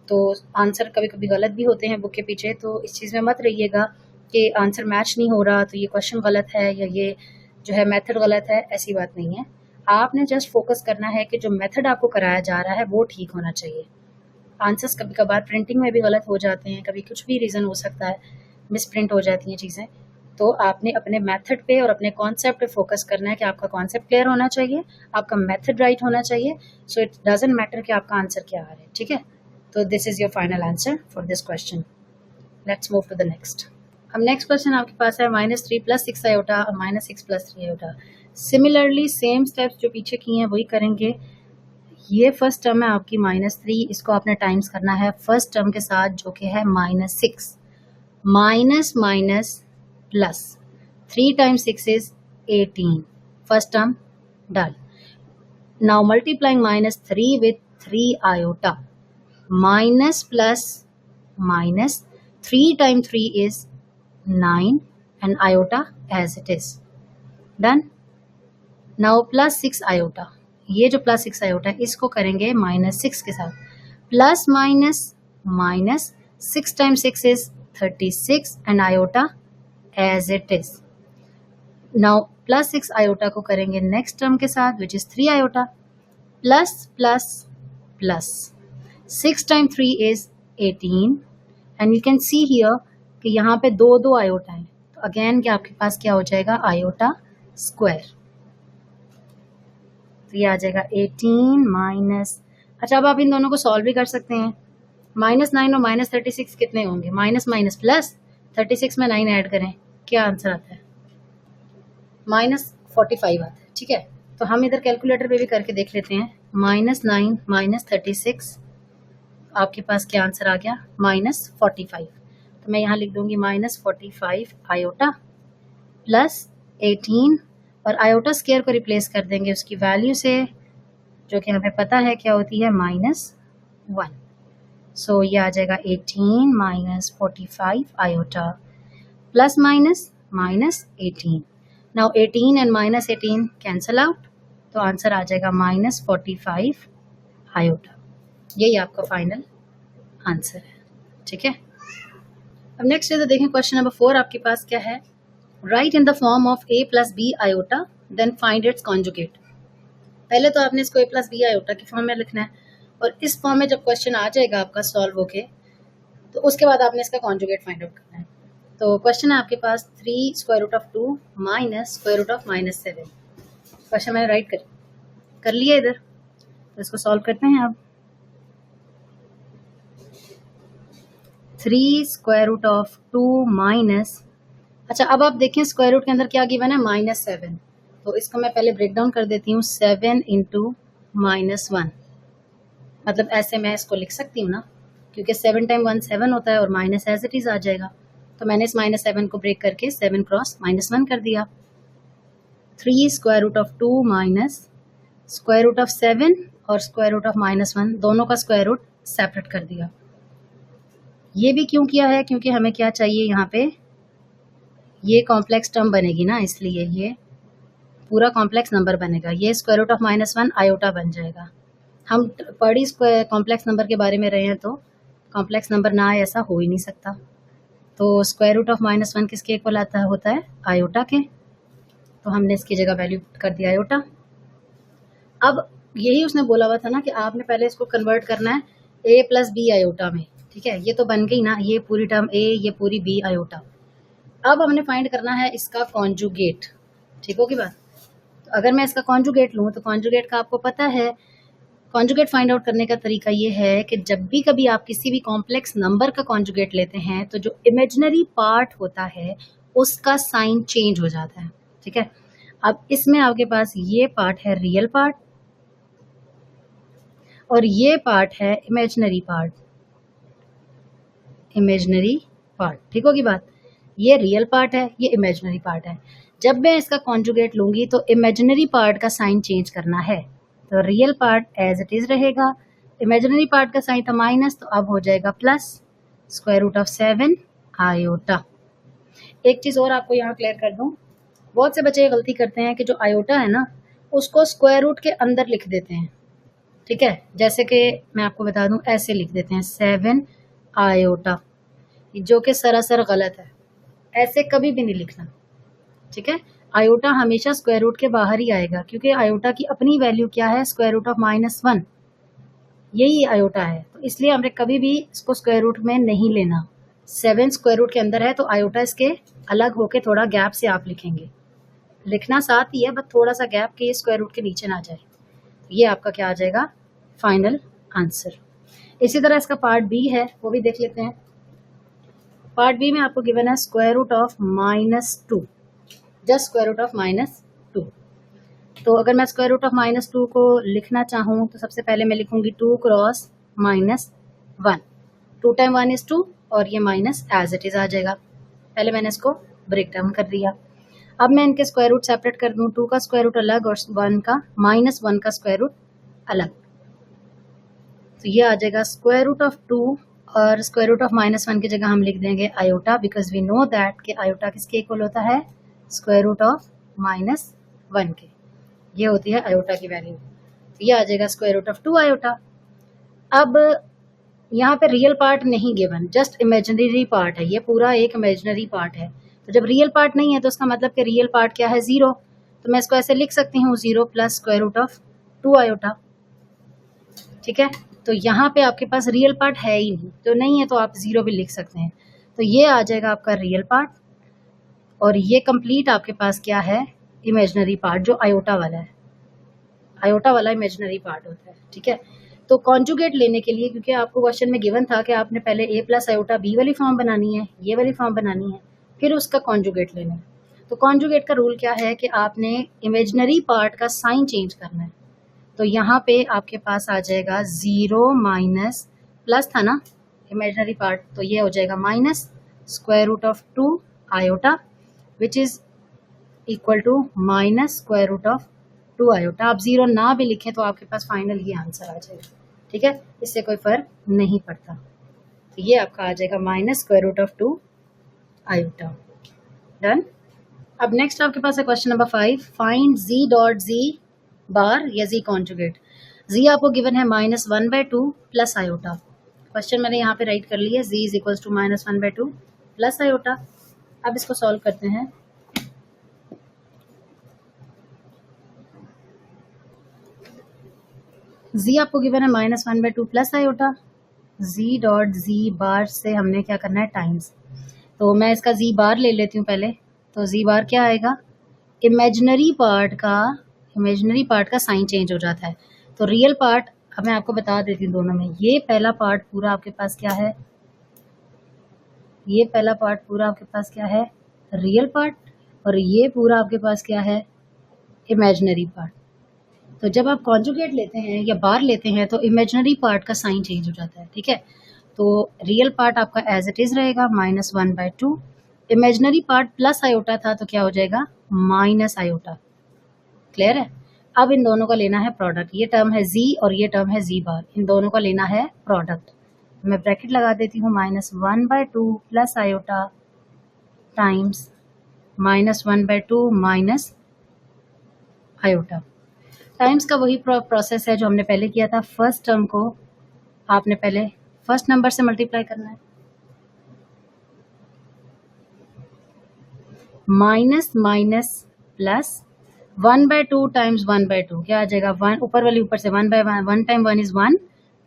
तो आंसर कभी कभी गलत भी होते हैं बुक के पीछे, तो इस चीज़ में मत रहिएगा कि आंसर मैच नहीं हो रहा तो ये क्वेश्चन गलत है या ये जो है मेथड गलत है, ऐसी बात नहीं है। आपने जस्ट फोकस करना है कि जो मेथड आपको कराया जा रहा है वो ठीक होना चाहिए। आंसर्स कभी कभार प्रिंटिंग में भी गलत हो जाते हैं, कभी कुछ भी रीज़न हो सकता है, मिस प्रिंट हो जाती हैं चीज़ें, तो आपने अपने मेथड पे और अपने कॉन्सेप्ट पे फोकस करना है कि आपका कॉन्सेप्ट क्लियर होना चाहिए, आपका मेथड राइट होना चाहिए। सो इट डजंट मैटर कि आपका आंसर क्या आ रहा है, ठीक है। तो this is your final answer for this question. Let's move to the next. अब नेक्स्ट क्वेश्चन आपके पास है -3 + 6 आयोटा और -6 + 3 आयोटा। सिमिलरली सेम स्टेप्स जो पीछे किए हैं वही करेंगे। ये फर्स्ट टर्म है आपकी -3, इसको आपने टाइम्स करना है फर्स्ट टर्म के साथ जो कि है -6, minus minus plus 3 × 6 is 18, first term done. Now multiplying -3 with 3 iota, minus plus minus 3 × 3 is 9 and iota as it is done। now plus 6 iota, ये जो प्लस 6 आयोटा है इसको करेंगे -6 के साथ, plus minus minus 6 × 6 is 36 and iota as it is। now plus 6 iota को करेंगे next term के साथ which is 3 iota, plus plus plus 6 × 3 is 18 and you can see here कि यहाँ पे दो आयोटा हैं, तो अगेन क्या आपके पास क्या हो जाएगा आयोटा स्क्वायर। तो ये आ जाएगा 18 माइनस, अच्छा अब आप इन दोनों को सॉल्व भी कर सकते हैं। -9 और -36 कितने होंगे, माइनस माइनस प्लस, 36 में 9 ऐड करें, क्या आंसर आता है, -45 आता है। ठीक है, तो हम इधर कैलकुलेटर पे भी करके देख लेते हैं। -9 -36, आपके पास क्या आंसर आ गया, -45। तो मैं यहाँ लिख दूंगी -45 आयोटा प्लस 18, और आयोटा स्क्वायर को रिप्लेस कर देंगे उसकी वैल्यू से, जो कि हमें पता है क्या होती है, -1। सो ये आ जाएगा 18 minus 45 iota plus minus -18। Now 18 and -18 cancel out, तो आंसर आ जाएगा -45 आयोटा। यही आपका फाइनल आंसर है। ठीक है, अब नेक्स्ट है तो देखें क्वेश्चन नंबर 4 आपके पास क्या है, write in the form of a plus b iota then find its conjugate. पहले तो आपने इसको a प्लस बी आयोटा की फॉर्म में लिखना है, और इस फॉर्म में जब क्वेश्चन आ जाएगा आपका सॉल्व होके, तो उसके बाद आपने इसका कॉन्जुगेट फाइंड आउट करना है। तो क्वेश्चन है आपके पास 3√2 माइनस √-7। क्वेश्चन मैंने राइट कर लिया इधर, तो इसको सॉल्व करते हैं अब। 3√2 माइनस, अच्छा अब आप देखें स्क्वायर रूट के अंदर क्या गिवन है, -7, तो इसको मैं पहले ब्रेक डाउन कर देती हूँ। 7 × -1, मतलब ऐसे मैं इसको लिख सकती हूँ ना, क्योंकि 7 × 1 7 होता है और माइनस एज इट इज आ जाएगा, तो मैंने इस -7 को ब्रेक करके 7 × -1 कर दिया। 3√2 माइनस √7 और √-1 दोनों का स्क्वायर रूट सेपरेट कर दिया। ये भी क्यों किया है, क्योंकि हमें क्या चाहिए, यहाँ पे ये कॉम्प्लेक्स टर्म बनेगी ना, इसलिए ये पूरा कॉम्प्लेक्स नंबर बनेगा। ये √-1 आयोटा बन जाएगा। हम पढ़ी कॉम्प्लेक्स नंबर के बारे में रहे हैं, तो कॉम्प्लेक्स नंबर ना आए ऐसा हो ही नहीं सकता। तो √-1 किसके इक्वल आता है, होता है आयोटा के, तो हमने इसकी जगह वैल्यू कर दिया आयोटा। अब यही उसने बोला हुआ था ना कि आपने पहले इसको कन्वर्ट करना है a प्लस बी आयोटा में। ठीक है, ये तो बन गई ना, ये पूरी टर्म a, ये पूरी b आयोटा। अब हमने फाइंड करना है इसका कॉन्जुगेट। ठीक होगी बात, तो अगर मैं इसका कॉन्जुगेट लूँ, तो कॉन्जुगेट का आपको पता है, कॉन्जुगेट फाइंड आउट करने का तरीका ये है कि जब भी कभी आप किसी भी कॉम्प्लेक्स नंबर का कॉन्जुगेट लेते हैं, तो जो इमेजिनरी पार्ट होता है उसका साइन चेंज हो जाता है। ठीक है, अब इसमें आपके पास ये पार्ट है रियल पार्ट, और ये पार्ट है इमेजिनरी पार्ट। इमेजिनरी पार्ट, ठीक होगी बात, ये रियल पार्ट है, ये इमेजिनरी पार्ट है। जब मैं इसका कॉन्जुगेट लूंगी तो इमेजिनरी पार्ट का साइन चेंज करना है, तो real part as it is रहेगा, इमेजिनरी पार्ट का साइन था माइनस, तो अब हो जाएगा प्लस √7 आयोटा। एक चीज और आपको यहाँ क्लियर कर दूं, बहुत से बच्चे ये गलती करते हैं कि जो आयोटा है ना, उसको स्क्वायर रूट के अंदर लिख देते हैं। ठीक है, जैसे कि मैं आपको बता दूं, ऐसे लिख देते हैं 7 आयोटा, जो कि सरासर गलत है, ऐसे कभी भी नहीं लिखना। ठीक है, आयोटा हमेशा स्क्वायर रूट के बाहर ही आएगा, क्योंकि आयोटा की अपनी वैल्यू क्या है, √-1, यही आयोटा है, तो इसलिए हमने कभी भी इसको स्क्वायर रूट में नहीं लेना। 7 स्क्वायर रूट के अंदर है, तो आयोटा इसके अलग होके थोड़ा गैप से आप लिखेंगे, लिखना साथ ही है, बस थोड़ा सा गैप के स्क्वायर रूट के नीचे ना जाए। ये आपका क्या आ जाएगा, फाइनल आंसर। इसी तरह इसका पार्ट बी है, वो भी देख लेते हैं। पार्ट बी में आपको गिवन है √-2, जस्ट √-2। तो अगर मैं √-2 को लिखना चाहूँ, तो सबसे पहले मैं लिखूंगी 2 × -1, 2 × 1 = 2, और ये माइनस एज इट इज आ जाएगा। पहले मैंने इसको ब्रेक डाउन कर दिया। अब मैं इनके स्क्वायर रूट सेपरेट कर दूं, 2 का स्क्वायर रूट अलग और -1 का स्क्वायर रूट अलग, तो ये आ जाएगा √2, और √-1 की जगह हम लिख देंगे iota, because we know that कि आयोटा किसके इक्वल होता है, √-1 के। ये होती है आयोटा की वैल्यू, तो ये आ जाएगा √2 आयोटा। अब यहाँ पे रियल पार्ट नहीं गिवन, जस्ट इमेजिनरी पार्ट है, ये पूरा एक इमेजिनरी पार्ट है। तो जब रियल पार्ट नहीं है, तो उसका मतलब कि रियल पार्ट क्या है, 0, तो मैं इसको ऐसे लिख सकती हूँ 0 + √2 आयोटा। ठीक है, तो यहाँ पे आपके पास रियल पार्ट है ही नहीं, तो नहीं है तो आप 0 भी लिख सकते हैं। तो ये आ जाएगा आपका रियल पार्ट, और ये कंप्लीट आपके पास क्या है, इमेजिनरी पार्ट जो आयोटा वाला है। आयोटा वाला इमेजिनरी पार्ट होता है, ठीक है। तो कॉन्जुगेट लेने के लिए, क्योंकि आपको क्वेश्चन में गिवन था कि आपने पहले ए प्लस आयोटा बी वाली फॉर्म बनानी है, ये वाली फॉर्म बनानी है, फिर उसका कॉन्जुगेट लेना है। तो कॉन्जुगेट का रूल क्या है कि आपने इमेजिनरी पार्ट का साइन चेंज करना है। तो यहाँ पे आपके पास आ जाएगा 0 माइनस प्लस था ना इमेजिनरी पार्ट, तो ये हो जाएगा minus square root of 2 iota which is equal to minus square root of 2 iota. आप 0 ना भी लिखें तो आपके पास फाइनल ये आंसर आ जाएगा, ठीक है, इससे कोई फर्क नहीं पड़ता। तो ये आपका आ जाएगा minus square root of 2 iota. Done. अब नेक्स्ट आपके पास है question number 5, find z dot z bar या z कॉन्जुगेट। z आपको गिवन है -1/2 प्लस आयोटा। क्वेश्चन मैंने यहाँ पे राइट कर लिया, z is equal to -1/2 plus iota. अब इसको सॉल्व करते हैं। z आपको गिवन है -1/2 plus iota. z dot z बार से हमने क्या करना है, टाइम्स। तो मैं इसका z बार ले लेती हूँ पहले। तो z बार क्या आएगा, इमेजिनरी पार्ट का साइन चेंज हो जाता है। तो रियल पार्ट, अब मैं आपको बता देती हूँ दोनों में, ये पहला पार्ट पूरा आपके पास क्या है, ये पहला पार्ट पूरा आपके पास क्या है, रियल पार्ट, और ये पूरा आपके पास क्या है, इमेजिनरी पार्ट। तो जब आप कॉन्जुगेट लेते हैं या बार लेते हैं तो इमेजिनरी पार्ट का साइन चेंज हो जाता है, ठीक है। तो रियल पार्ट आपका एज इट इज रहेगा -1/2, इमेजिनरी पार्ट प्लस आयोटा था तो क्या हो जाएगा, माइनस आयोटा। क्लियर है। अब इन दोनों का लेना है प्रोडक्ट, ये टर्म है z और ये टर्म है z बार, इन दोनों का लेना है प्रोडक्ट। मैं ब्रैकेट लगा देती हूँ, -1/2 plus iota times -1/2 minus iota. Times का वही प्रोसेस है जो हमने पहले किया था। फर्स्ट टर्म को आपने पहले फर्स्ट नंबर से मल्टीप्लाई करना है, माइनस माइनस प्लस 1/2 टाइम्स 1/2 क्या आ जाएगा, 1 ऊपर वाली ऊपर से 1/1 टाइम 1 इज 1,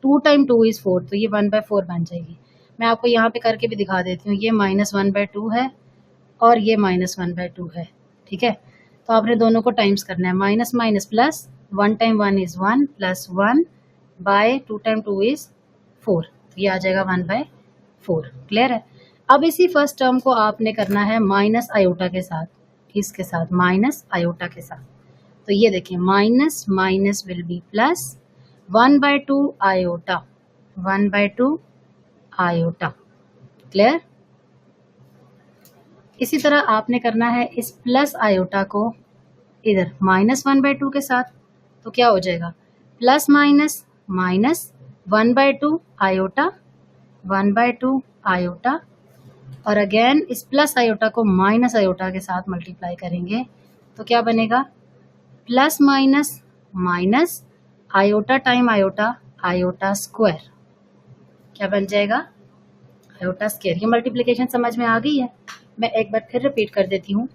2 टाइम 2 इज 4, तो ये 1/4 बन जाएगी। मैं आपको यहाँ पे करके भी दिखा देती हूँ, ये -1/2 है और ये -1/2 है, ठीक है। तो आपने दोनों को टाइम्स करना है, minus minus plus, 1 time 1 is 1 plus 1 by 2 time 2 is 4, तो ये आ जाएगा 1/4। क्लियर है। अब इसी फर्स्ट टर्म को आपने करना है माइनस आयोटा के साथ, किसके साथ, माइनस आयोटा के साथ। तो ये देखिए minus minus will be plus 1/2 iota, 1/2 iota. Clear. इसी तरह आपने करना है इस प्लस आयोटा को इधर -1/2 के साथ, तो क्या हो जाएगा, प्लस माइनस माइनस 1/2 आयोटा, 1/2 आयोटा, और अगेन इस प्लस आयोटा को माइनस आयोटा के साथ मल्टीप्लाई करेंगे तो क्या बनेगा, plus minus minus iota time iota, iota square, क्या बन जाएगा, आयोटा स्क्वायर। ये मल्टीप्लिकेशन समझ में आ गई है। मैं एक बार फिर रिपीट कर देती हूँ।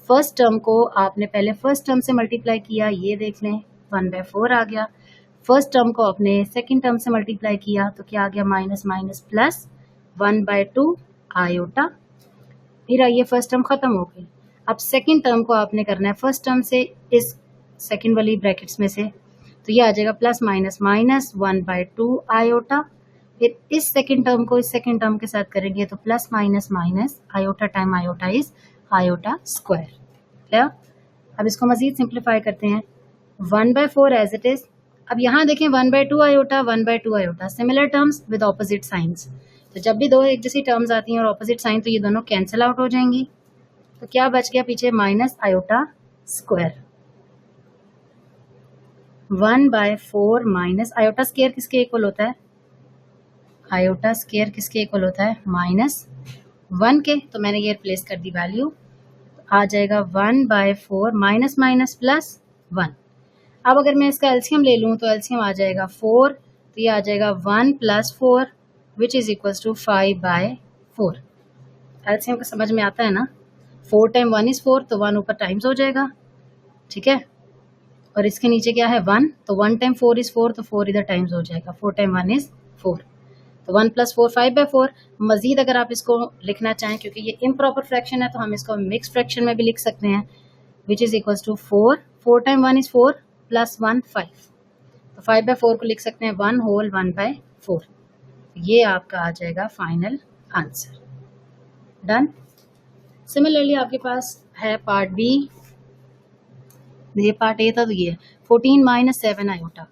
फर्स्ट टर्म को आपने पहले फर्स्ट टर्म से मल्टीप्लाई किया, ये देख लें 1/4 आ गया। फर्स्ट टर्म को आपने सेकंड टर्म से मल्टीप्लाई किया तो क्या आ गया, माइनस माइनस प्लस 1/2 आयोटा। फिर ये फर्स्ट टर्म खत्म हो गई। अब सेकंड टर्म को आपने करना है फर्स्ट टर्म से इस सेकंड वाली ब्रैकेट्स में से, तो ये आ जाएगा प्लस माइनस माइनस 1/2 आयोटा। फिर इस सेकंड टर्म को इस सेकंड टर्म के साथ करेंगे तो plus minus minus iota time iota is iota square. Clear. अब इसको मजीद सिंप्लीफाई करते हैं, 1/4 एज इट इज। अब यहाँ देखें 1/2 iota, 1/2 iota, similar terms with opposite science. तो जब भी दो एक जैसी टर्म्स आती हैं और ऑपोजिट साइन, तो ये दोनों कैंसिल आउट हो जाएंगी। तो क्या बच गया पीछे, minus iota square. 1/4 minus iota square किसके इक्वल होता है, आयोटा स्क्वायर किसके इक्वल होता है, -1 के। तो मैंने ये रिप्लेस कर दी वैल्यू, आ जाएगा 1/4 माइनस माइनस प्लस 1। अब अगर मैं इसका एलसीएम ले लूँ तो एलसीएम आ जाएगा 4, तो ये आ जाएगा 1 + 4 which is equals to 5/4। LCM का समझ में आता है ना, 4 टाइम 1 इज 4, तो 1 ऊपर टाइम्स हो जाएगा, ठीक है। और इसके नीचे क्या है 1, तो 1 टाइम 4 इज 4, तो 4 इधर टाइम्स हो जाएगा, 4 टाइम 1 इज 4, तो 1 + 4 5/4। मजीद अगर आप इसको लिखना चाहें, क्योंकि ये इम्प्रॉपर फ्रैक्शन है, तो हम इसको मिक्स फ्रैक्शन में भी लिख सकते हैं, which is equals to 4 time 1 is 4, plus 1 5, तो 5/4 को लिख सकते हैं 1 होल 1/4। ये आपका आ जाएगा फाइनल आंसर। डन। सिमिलरली आपके पास है पार्ट बी, ये पार्ट ए था तो ये 14 माइनस 7 आयोटा।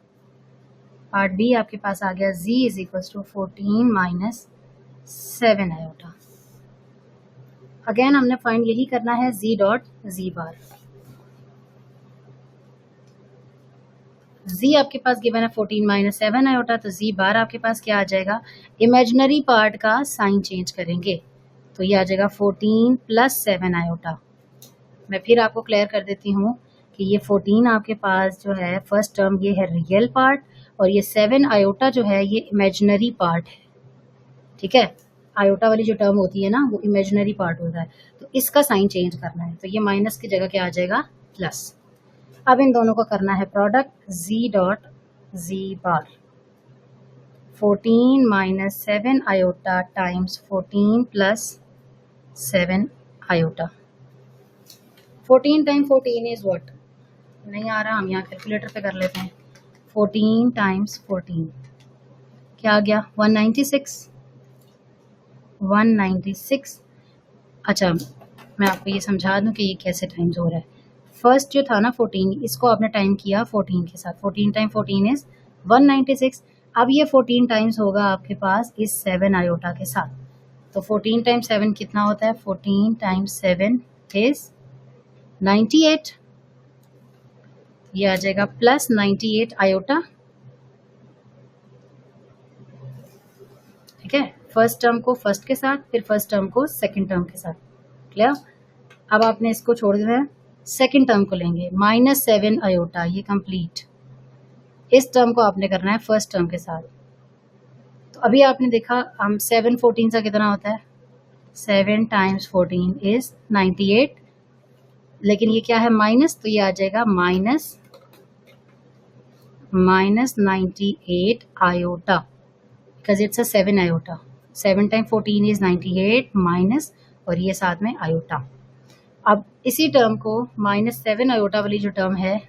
पार्ट बी आपके पास आ गया z is equal to 14 minus 7 iota. Again हमने फाइंड यही करना है z dot z bar. z आपके पास गिवन है 14 माइनस 7 आयोटा, तो z बार आपके पास क्या आ जाएगा, इमेजिनरी पार्ट का साइन चेंज करेंगे तो ये आ जाएगा 14 प्लस 7 आयोटा। मैं फिर आपको क्लियर कर देती हूँ कि ये 14 आपके पास जो है फर्स्ट टर्म ये है रियल पार्ट, और ये 7 आयोटा जो है ये इमेजिनरी पार्ट है। ठीक है, आयोटा वाली जो टर्म होती है ना वो इमेजिनरी पार्ट होता है, तो इसका साइन चेंज करना है, तो ये माइनस की जगह क्या आ जाएगा, प्लस। अब इन दोनों को करना है product, z dot z bar 14 minus 7 iota times 14 plus 7 iota. 14 time 14 is what, नहीं आ रहा, हम यहाँ कैलकुलेटर पे कर लेते हैं। 14 टाइम्स 14 क्या आ गया, 196। 196। अच्छा, मैं आपको ये समझा दूं कि ये कैसे टाइम्स हो रहा है। फर्स्ट जो था ना 14, इसको आपने टाइम किया 14 के साथ, 14 टाइम 14 इज 196। अब ये 14 टाइम्स होगा आपके पास इस 7 आयोटा के साथ, तो 14 टाइम्स 7 कितना होता है, 14 टाइम्स 7 इज 98। ये आ जाएगा प्लस 98 आयोटा। ठीक है, फर्स्ट टर्म को फर्स्ट के साथ, फिर फर्स्ट टर्म को सेकंड टर्म के साथ। क्लियर। अब आपने इसको छोड़ देना है, सेकंड टर्म को लेंगे माइनस 7 आयोटा, ये कंप्लीट। इस टर्म को आपने करना है फर्स्ट टर्म के साथ। तो अभी आपने देखा हम 7 14 सा कितना होता है, 7 टाइम्स 14 इज 98, लेकिन ये क्या है माइनस, तो ये आ जाएगा minus 98 iota, because it's a 7 iota. 7 time 14 is 98 minus, और ये साथ में आयोटा। अब इसी टर्म को माइनस 7 आयोटा वाली जो टर्म है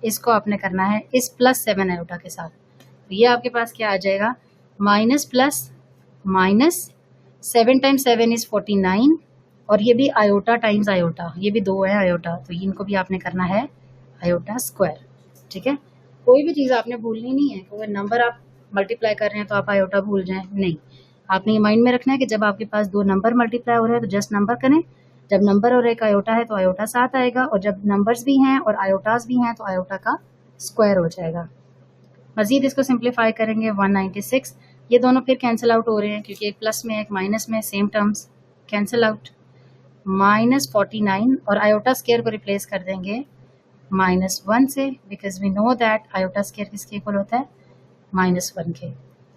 इसको आपने करना है इस प्लस 7 आयोटा के साथ, तो ये आपके पास क्या आ जाएगा, minus plus minus, 7 time 7 is 49, और ये भी आयोटा टाइम्स आयोटा, ये भी 2 है आयोटा, तो इनको भी आपने करना है आयोटा स्क्वायर। ठीक है, कोई भी चीज़ आपने भूलनी नहीं है, कोई नंबर आप मल्टीप्लाई कर रहे हैं तो आप आयोटा भूल जाएं, नहीं। आपने ये माइंड में रखना है कि जब आपके पास 2 नंबर मल्टीप्लाई हो रहे हैं तो जस्ट नंबर करें, जब नंबर और एक आयोटा है तो आयोटा साथ आएगा, और जब नंबर्स भी हैं और आयोटास भी हैं तो आयोटा का स्क्वायर हो जाएगा। मजीद इसको सिंप्लीफाई करेंगे 196, ये दोनों फिर कैंसिल आउट हो रहे हैं क्योंकि एक प्लस में एक माइनस में, same terms cancel out. Minus 49 और आयोटा स्क्वायर को रिप्लेस कर देंगे -1 से, because we know that iota square किसके इक्वल होता है, -1 के।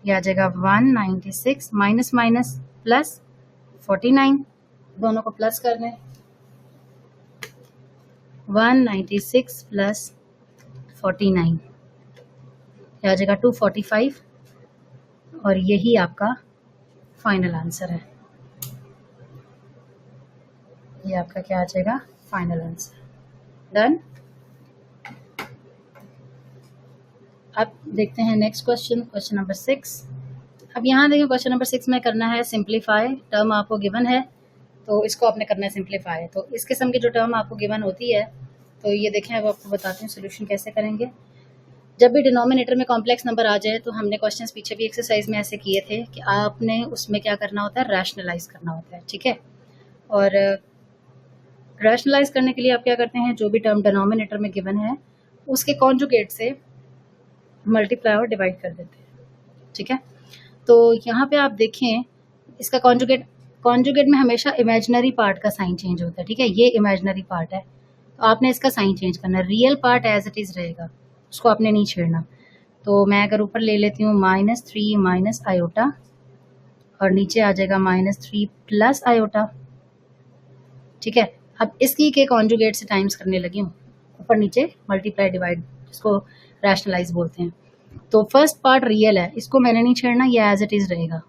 ये आ जाएगा 196 माइनस माइनस प्लस 49, दोनों को प्लस कर दें, 196 प्लस 49 ये आ जाएगा 245, और यही आपका फाइनल आंसर है। ये आपका क्या आ जाएगा, फाइनल आंसर। डन। अब देखते हैं नेक्स्ट क्वेश्चन, क्वेश्चन नंबर 6। अब यहाँ देखिए क्वेश्चन नंबर 6 में करना है सिंप्लीफाई। टर्म आपको गिवन है तो इसको आपने करना है सिंप्लीफाई। तो इस किस्म की जो टर्म आपको गिवन होती है तो ये देखें, अब आपको बताती हूँ सोल्यूशन कैसे करेंगे। जब भी डिनोमिनेटर में कॉम्प्लेक्स नंबर आ जाए तो हमने क्वेश्चंस पीछे भी एक्सरसाइज में ऐसे किए थे कि आपने उसमें क्या करना होता है, रैशनलाइज करना होता है। ठीक है, और रैशनलाइज करने के लिए आप क्या करते हैं, जो भी टर्म डिनोमिनेटर में गिवन है उसके कॉन्जुगेट से मल्टीप्लाई और डिवाइड कर देते हैं। ठीक है, तो यहाँ पे आप देखें इसका कॉन्जुगेट में हमेशा इमेजिनरी पार्ट का साइन चेंज होता है। ठीक है, ये इमेजिनरी पार्ट है तो आपने इसका साइन चेंज करना है, real part as it is रहेगा, उसको आपने नहीं छेड़ना। तो मैं अगर ऊपर ले लेती हूँ -3 माइनस आयोटा, और नीचे आ जाएगा -3 प्लस आयोटा। ठीक है, अब इसकी के कॉन्जुगेट से टाइम्स करने लगी हूँ, ऊपर नीचे मल्टीप्लाई डिवाइड, इसको रैशनलाइज बोलते हैं। तो फर्स्ट पार्ट रियल है, इसको मैंने नहीं छेड़ना, ये एज इट इज रहेगा।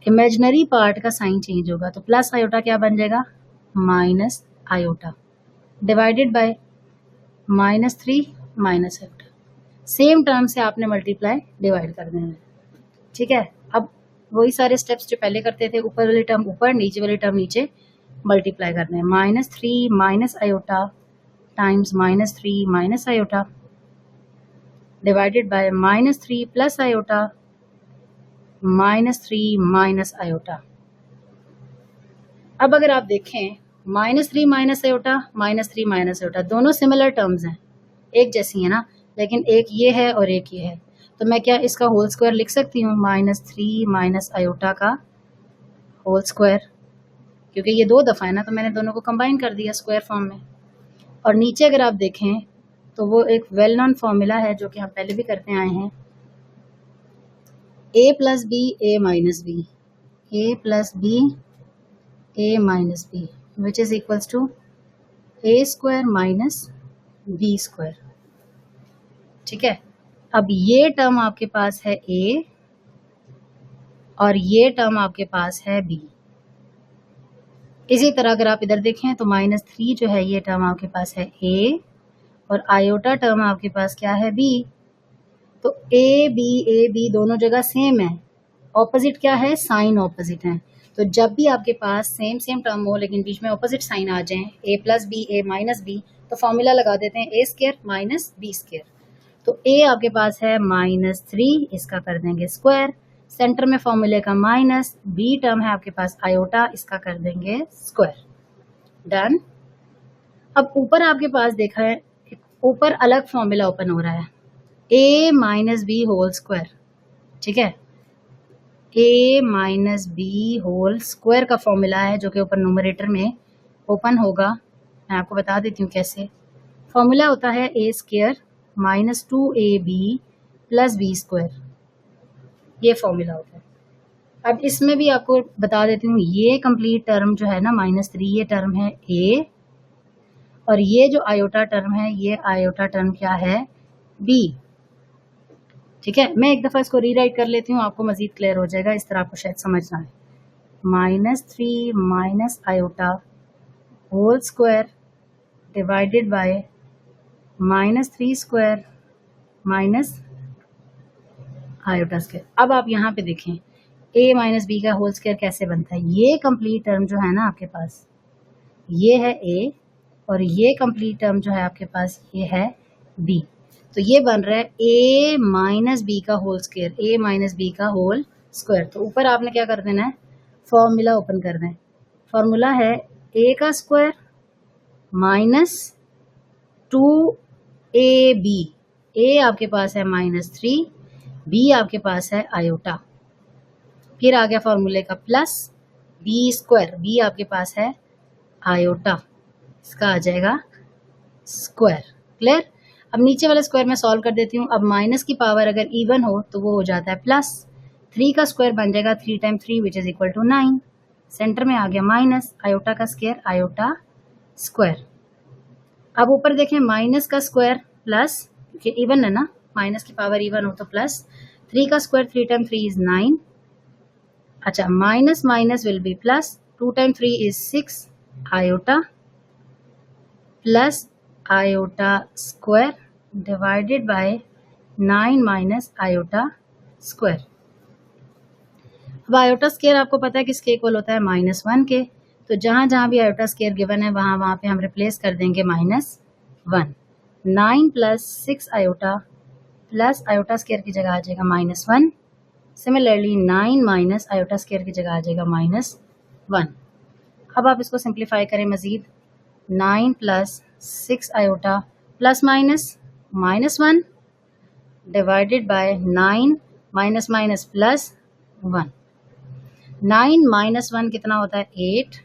इमेजिनरी पार्ट का साइन चेंज होगा, तो प्लस आयोटा क्या बन जाएगा, minus iota, divided by -3 minus iota, same term से आपने मल्टीप्लाई डिवाइड कर देना है। ठीक है, अब वही सारे स्टेप्स जो पहले करते थे, ऊपर वाली टर्म ऊपर, नीचे वाली टर्म नीचे, मल्टीप्लाई करना है। -3 minus iota times -3 minus iota divided by -3 plus iota -3 minus iota. अब अगर आप देखें -3 माइनस आयोटा -3 माइनस आयोटा दोनों सिमिलर टर्म्स हैं, एक जैसी है ना, लेकिन एक ये है और एक ये है, तो मैं क्या इसका होल स्क्वायर लिख सकती हूँ, -3 माइनस आयोटा का होल स्क्वायर, क्योंकि ये 2 दफ़ा है ना, तो मैंने दोनों को कंबाइन कर दिया स्क्वायर फॉर्म में। और नीचे अगर आप देखें तो वो एक वेल नोन फॉर्मूला है जो कि हम पहले भी करते आए हैं, a plus b a minus b, a plus b a minus b which is equals to a square minus b square. ठीक है, अब ये टर्म आपके पास है a और ये टर्म आपके पास है b। इसी तरह अगर आप इधर देखें तो -3 जो है ये टर्म आपके पास है a और आयोटा टर्म आपके पास क्या है b। तो ए बी दोनों जगह सेम है, ऑपोजिट क्या है, साइन ऑपोजिट है। तो जब भी आपके पास सेम टर्म हो लेकिन बीच में ऑपोजिट साइन आ जाए, a plus b a minus b, तो फॉर्मूला लगा देते हैं a square minus b square. तो a आपके पास है -3, इसका कर देंगे स्क्वायर, सेंटर में फॉर्मूले का माइनस, b टर्म है आपके पास आयोटा, इसका कर देंगे स्क्वायर। डन। अब ऊपर आपके पास देखा है, ऊपर अलग फॉर्मूला ओपन हो रहा है, a minus b whole square. ठीक है, a minus b whole square का फॉर्मूला है जो कि ऊपर न्यूमरेटर में ओपन होगा। मैं आपको बता देती हूँ कैसे। फॉर्मूला होता है a square minus 2ab plus b square, ये फॉर्मूला होता है। अब इसमें भी आपको बता देती हूँ, ये कंप्लीट टर्म जो है ना -3, ये टर्म है a और ये जो आयोटा टर्म है, ये आयोटा टर्म क्या है, b। ठीक है, मैं एक दफ़ा इसको रीराइट कर लेती हूँ, आपको मजीद क्लियर हो जाएगा, इस तरह आपको शायद समझना है। -3 minus iota whole square divided by -3 square minus iota square. अब आप यहाँ पे देखें a माइनस बी का होल स्क्वायर कैसे बनता है। ये कंप्लीट टर्म जो है ना आपके पास, ये है a और ये कंप्लीट टर्म जो है आपके पास, ये है b। तो ये बन रहा है a माइनस बी का whole square, a minus b का होल स्क्वायर। तो ऊपर आपने क्या कर देना है, फॉर्मूला ओपन कर दें। फॉर्मूला है a का स्क्वायर माइनस 2ab, a आपके पास है -3, b आपके पास है आयोटा, फिर आ गया फॉर्मूले का प्लस b स्क्वायर, b आपके पास है आयोटा, इसका आ जाएगा स्क्वायर। क्लियर। अब नीचे वाले स्क्वायर में सॉल्व कर देती हूँ। अब माइनस की पावर अगर इवन हो तो वो हो जाता है प्लस, 3 का स्क्वायर बन जाएगा 3 times 3 which is equal to 9। Centre में आ गया माइनस, आयोटा का स्क्वायर आयोटा स्क्वायर। अब ऊपर देखें माइनस का स्क्वायर प्लस, क्योंकि इवन है ना, माइनस की पावर इवन हो तो प्लस, 3 का स्क्वायर 3 टाइम 3 इज 9। अच्छा, minus minus will be plus, 2 time 3 is 6 iota plus iota square divided bye 9 minus iota square. अब आयोटा स्क्वायर आपको पता है किसके इक्वल होता है, -1 के। तो जहाँ जहाँ भी आयोटा स्क्वायर गिवन है वहाँ पे हम रिप्लेस कर देंगे -1। 9 plus 6 iota plus iota square की जगह आ जाएगा -1। सिमिलरली 9 माइनस आयोटा स्क्वायर की जगह आ जाएगा -1। अब आप इसको सिंप्लीफाई करें मजीद, 9 plus 6 iota plus -1 divided by 9 minus minus plus 1। 9 minus 1 कितना होता है, 8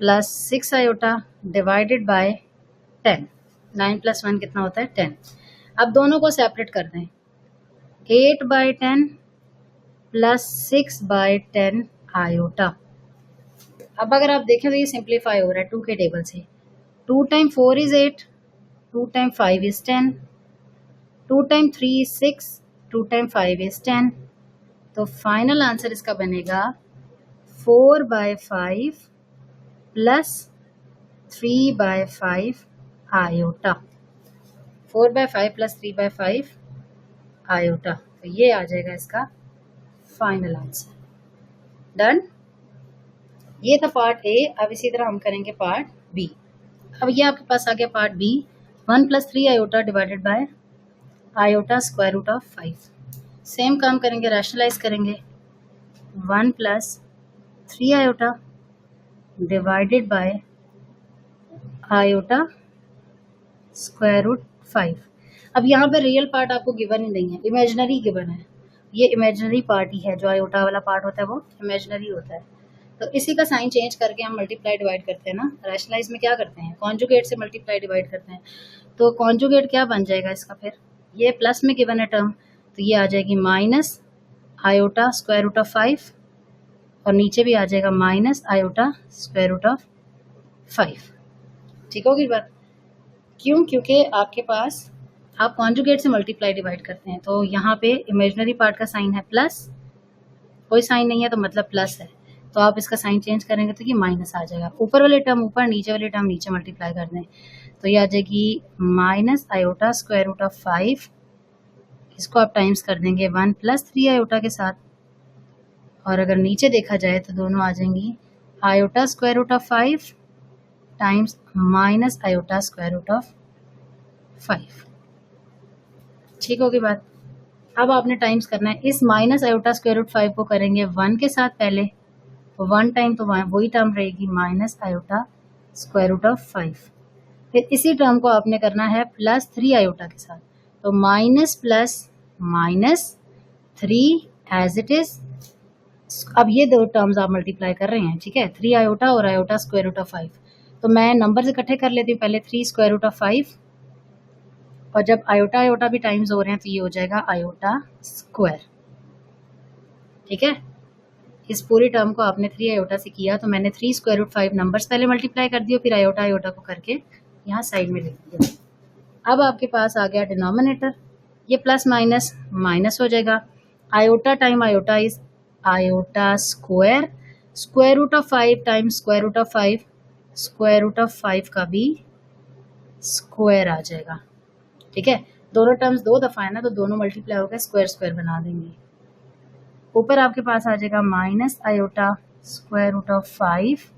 plus 6 iota divided bye 10। 9 plus 1 कितना होता है, 10। अब दोनों को सेपरेट कर दें, 8/10 प्लस 6/10 आयोटा। अब अगर आप देखें तो ये सिंप्लीफाई हो रहा है 2 के टेबल से। 2 time 4 is 8, 2 time 5 is 10, 2 time 3 is 6, 2 time 5 is 10। तो फाइनल आंसर इसका बनेगा 4/5 प्लस 3/5 आयोटा, 4/5 प्लस 3/5 आयोटा। तो ये आ जाएगा इसका फाइनल आंसर। डन। ये था पार्ट ए। अब इसी तरह हम करेंगे पार्ट बी। अब ये आपके पास आ गया part B. 1 + 3 iota divided by iota square root of 5। Same काम करेंगे, रैशनलाइज करेंगे। 1 + 3 iota divided by iota square root 5। अब यहाँ पे रियल पार्ट आपको गिवन ही नहीं है, इमेजिनरी गिवन है। ये इमेजिनरी पार्ट ही है, जो आयोटा वाला पार्ट होता है वो इमेजिनरी होता है। तो इसी का साइन चेंज करके हम मल्टीप्लाई डिवाइड करते हैं ना। रैशनलाइज में क्या करते हैं, कॉन्जुगेट से मल्टीप्लाई डिवाइड करते हैं। तो कॉन्जुगेट क्या बन जाएगा इसका, फिर ये प्लस में गिवन है टर्म, तो ये आ जाएगी minus iota square root of 5 और नीचे भी आ जाएगा minus iota square root of 5। ठीक होगी बात। क्यों? क्योंकि आपके पास आप कॉन्जुगेट से मल्टीप्लाई डिवाइड करते हैं, तो यहाँ पे इमेजिनरी पार्ट का साइन है प्लस, कोई साइन नहीं है तो मतलब प्लस है। तो आप इसका साइन चेंज करेंगे तो ये माइनस आ जाएगा। ऊपर वाले टर्म ऊपर, नीचे वाले टर्म नीचे मल्टीप्लाई कर दें तो ये आ जाएगी minus iota square root of 5। इसको आप टाइम्स कर देंगे 1 + 3 आयोटा के साथ, और अगर नीचे देखा जाए तो दोनों आ जाएंगी iota square root of 5 times minus iota square root of 5। ठीक होगी बात। अब आपने टाइम्स करना है, इस माइनस आयोटा स्क्वायर रूट 5 को करेंगे 1 के साथ पहले, तो 1 टाइम तो वही टर्म रहेगी minus iota square root of 5। फिर इसी टर्म को आपने करना है प्लस 3 आयोटा के साथ, तो minus plus minus 3 as it is. अब ये दो टर्म्स आप मल्टीप्लाई कर रहे हैं, ठीक है, 3 आयोटा और आयोटा स्क्वायर रूट ऑफ 5। तो मैं नंबर इकट्ठे कर लेती हूँ पहले, 3 स्क्वायर रूट ऑफ 5, और जब आयोटा आयोटा भी टाइम्स हो रहे हैं तो ये हो जाएगा आयोटा स्क्वायर। ठीक है, इस पूरी टर्म को आपने 3 आयोटा से किया, तो मैंने 3 स्क्वायर रूट 5 नंबर्स पहले मल्टीप्लाई कर दिए, फिर आयोटा आयोटा को करके यहाँ साइड में लिख दिया। अब आपके पास आ गया डिनोमिनेटर, ये प्लस माइनस माइनस हो जाएगा। Iota time iota is iota square, square root of 5 times square root of 5, square root of 5 का भी स्क्वायर आ जाएगा। ठीक है, दोनों टर्म्स 2 दफा है ना, तो दोनों मल्टीप्लाई होकर स्क्वायर स्क्वायर बना देंगे। ऊपर आपके पास आ जाएगा minus iota square root of 5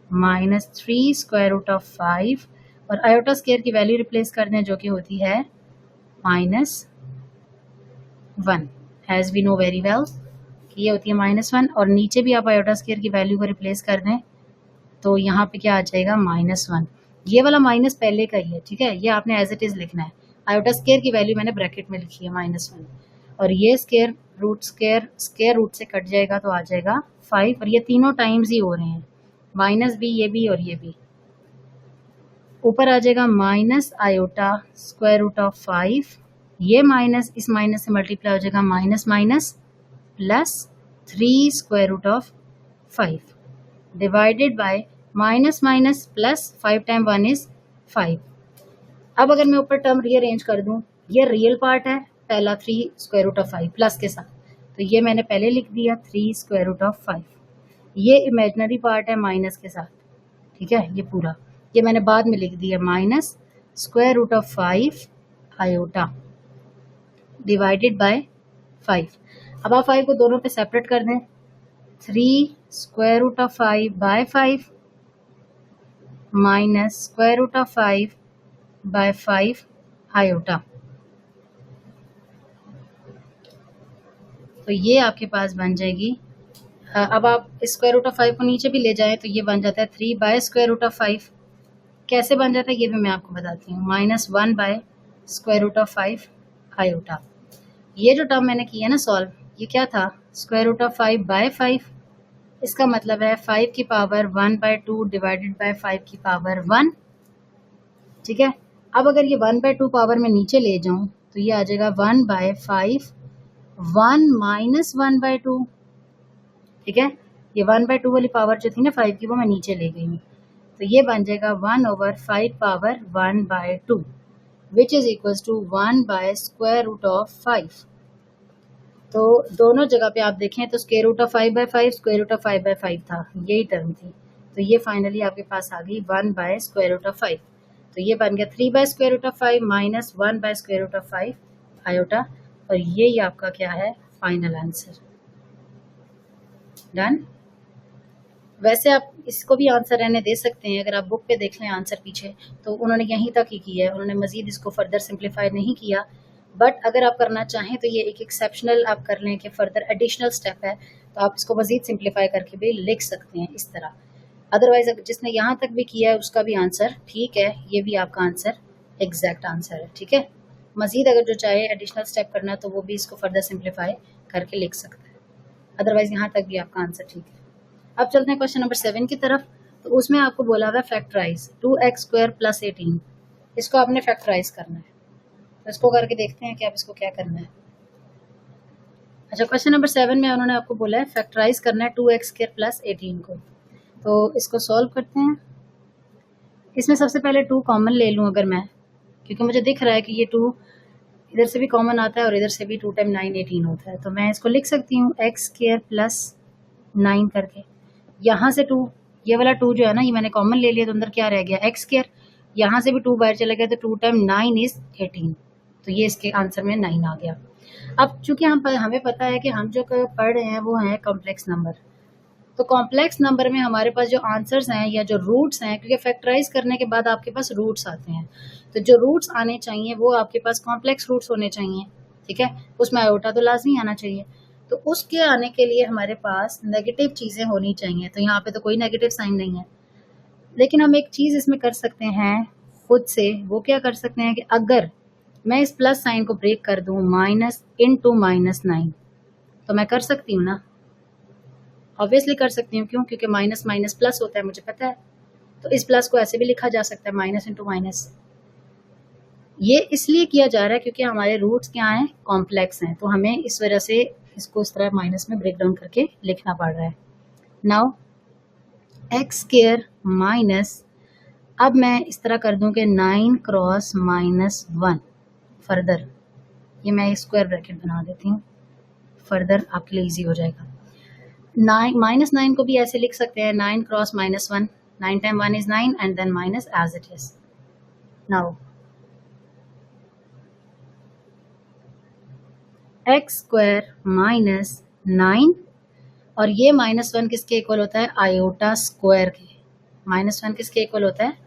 minus 3 square root of 5, और आयोटा स्क्वायर की वैल्यू रिप्लेस कर दें जो कि होती है -1, as we know very well कि ये होती है -1। और नीचे भी आप आयोटा स्क्वायर की वैल्यू को रिप्लेस कर दें तो यहाँ पे क्या आ जाएगा -1। ये वाला माइनस पहले का ही है, ठीक है, ये आपने एज इट इज लिखना है। आयोटा स्क्वायर की वैल्यू मैंने ब्रैकेट में लिखी है -1, और ये स्क्वायर रूट से कट जाएगा तो आ जाएगा 5, और ये तीनों टाइम्स ही हो रहे हैं, माइनस भी, ये भी और ये भी। ऊपर आ जाएगा minus iota square root of 5, ये माइनस इस माइनस से मल्टीप्लाई हो जाएगा minus minus plus 3 square root of 5 divided by minus minus plus 5 time 1 is 5। अब अगर मैं ऊपर टर्म रीअरेंज कर दूं, ये रियल पार्ट है पहला 3 स्क्वायर रूट ऑफ 5 प्लस के साथ, तो ये मैंने पहले लिख दिया 3 स्क्वायर रूट ऑफ 5। ये इमेजिनरी पार्ट है माइनस के साथ, ठीक है, ये पूरा ये मैंने बाद में लिख दिया minus square root of 5 iota divided by 5। अब आप 5 को दोनों पे सेपरेट कर दें, 3 square root of 5 by 5 minus square root of 5 by 5 iota. तो ये आपके पास बन जाएगी। अब आप स्क्वायर रूट ऑफ 5 को नीचे भी ले जाएं तो ये बन जाता है 3 बाय स्क्वायर रूट ऑफ 5। कैसे बन जाता है ये भी मैं आपको बताती हूँ, -1 by square root of 5 iota. ये जो टर्म मैंने किया ना सॉल्व, ये क्या था, स्क्वायर रूट ऑफ 5 बाय 5, इसका मतलब है 5 की पावर 1/2 डिवाइडेड बाय 5 की पावर 1। ठीक है, अब अगर ये 1/2 पावर में नीचे ले जाऊं तो ये आ जाएगा 1/5, 1 माइनस 1/2। ठीक है, ये 1/2 वाली पावर जो थी ना 5 की, वो मैं नीचे ले गई हूँ, तो ये बन जाएगा 1/5 power 1/2 which is equals to 1 by square root of 5। तो दोनों जगह पे आप देखें तो square root of 5/5 square root of 5/5 था, यही टर्म थी। तो ये फाइनली आपके पास आ गई 1 बाय स्क्वायर रूट ऑफ 5। तो ये बन गया 3/√5 माइनस 1/√5 आयोटा, और ये आपका क्या है फाइनल आंसर। डन। वैसे आप इसको भी आंसर रहने दे सकते हैं, अगर आप बुक पे देख लें आंसर पीछे तो उन्होंने यहीं तक ही किया है, उन्होंने मजीद इसको फर्दर सिंप्लीफाई नहीं किया। बट अगर आप करना चाहें तो ये एक एक्सेप्शनल आप कर लें कि फर्दर एडिशनल स्टेप है, तो आप इसको मजीद सिंप्लीफाई करके भी लिख सकते हैं इस तरह। अदरवाइज जिसने यहाँ तक भी किया है उसका भी आंसर ठीक है, ये भी आपका आंसर एग्जैक्ट आंसर है। ठीक है, मजीद अगर जो चाहे एडिशनल स्टेप करना तो वो भी इसको फर्दर सिंप्लीफाई करके लिख सकता है, अदरवाइज यहाँ तक भी आपका आंसर ठीक है। अब चलते हैं क्वेश्चन नंबर 7 की तरफ। तो उसमें आपको बोला हुआ है फैक्टराइज 2x² + 18, इसको आपने फैक्टराइज करना है, तो इसको करके देखते हैं कि आप इसको क्या करना है। अच्छा, क्वेश्चन नंबर 7 में उन्होंने आपको बोला है फैक्टराइज करना है 2x² + 18 को, तो इसको सॉल्व करते हैं। इसमें सबसे पहले 2 कॉमन ले लूँ अगर मैं, क्योंकि मुझे दिख रहा है कि ये 2 इधर से भी कॉमन आता है और इधर से भी 2 टाइम 9 18 होता है, तो मैं इसको लिख सकती हूँ x² + 9 करके। यहाँ से 2, ये वाला 2 जो है ना, ये मैंने कॉमन ले लिया, तो अंदर क्या रह गया x², यहाँ से भी 2 बाहर चला गया, तो 2 टाइम 9 = 18, तो ये इसके आंसर में 9 आ गया। अब चूंकि हमें पता है कि हम जो पढ़ रहे हैं वो है कॉम्प्लेक्स नंबर, तो कॉम्प्लेक्स नंबर में हमारे पास जो आंसर्स हैं या जो रूट्स हैं, क्योंकि फैक्टराइज करने के बाद आपके पास रूट्स आते हैं, तो जो रूट्स आने चाहिए वो आपके पास कॉम्प्लेक्स रूट्स होने चाहिए। ठीक है, उसमें आयोटा तो लाजमी आना चाहिए, तो उसके आने के लिए हमारे पास नेगेटिव चीज़ें होनी चाहिए, तो यहाँ पे तो कोई नेगेटिव साइन नहीं है। लेकिन हम एक चीज़ इसमें कर सकते हैं खुद से, वो क्या कर सकते हैं कि अगर मैं इस प्लस साइन को ब्रेक कर दूँ माइनस इनटू -9, तो मैं कर सकती हूँ ना, ऑब्वियसली कर सकती हूँ। क्यों? क्योंकि माइनस माइनस प्लस होता है, मुझे पता है। तो इस प्लस को ऐसे भी लिखा जा सकता है, माइनस इनटू माइनस। ये इसलिए किया जा रहा है क्योंकि हमारे रूट्स क्या हैं, कॉम्प्लेक्स हैं, तो हमें इस वजह से इसको इस तरह माइनस में ब्रेक डाउन करके लिखना पड़ रहा है। नाउ x² माइनस, अब मैं इस तरह कर दूं कि 9 क्रॉस -1, फर्दर ये मैं स्क्वायर ब्रैकेट बना देती हूँ, फर्दर आपके लिए इजी हो जाएगा। -9 को भी ऐसे लिख सकते हैं, 9 cross -1, 9 time 1 = 9 and then minus as it is. Now x² minus 9, और ये -1 किसके इक्वल होता है, आयोटा स्क्वायर के। -1 किसके इक्वल होता है,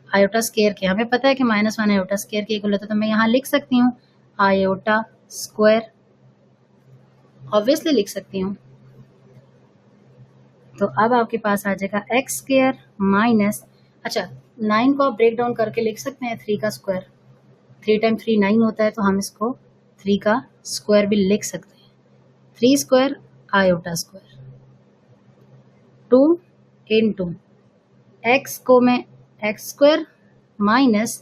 आयोटा स्क्वायर के। हमें पता है कि -1 आयोटा स्क्वायर के इक्वल होता है, तो मैं यहाँ लिख सकती हूँ आयोटा स्क्वायर, ऑब्वियसली लिख सकती हूँ। तो अब आपके पास आ जाएगा x² माइनस, अच्छा 9 को आप ब्रेक डाउन करके लिख सकते हैं 3 का स्क्वायर, 3 टाइम 3 9 होता है, तो हम इसको 3 का स्क्वायर भी लिख सकते हैं। 3 square iota square, 2 into x को मैं x² माइनस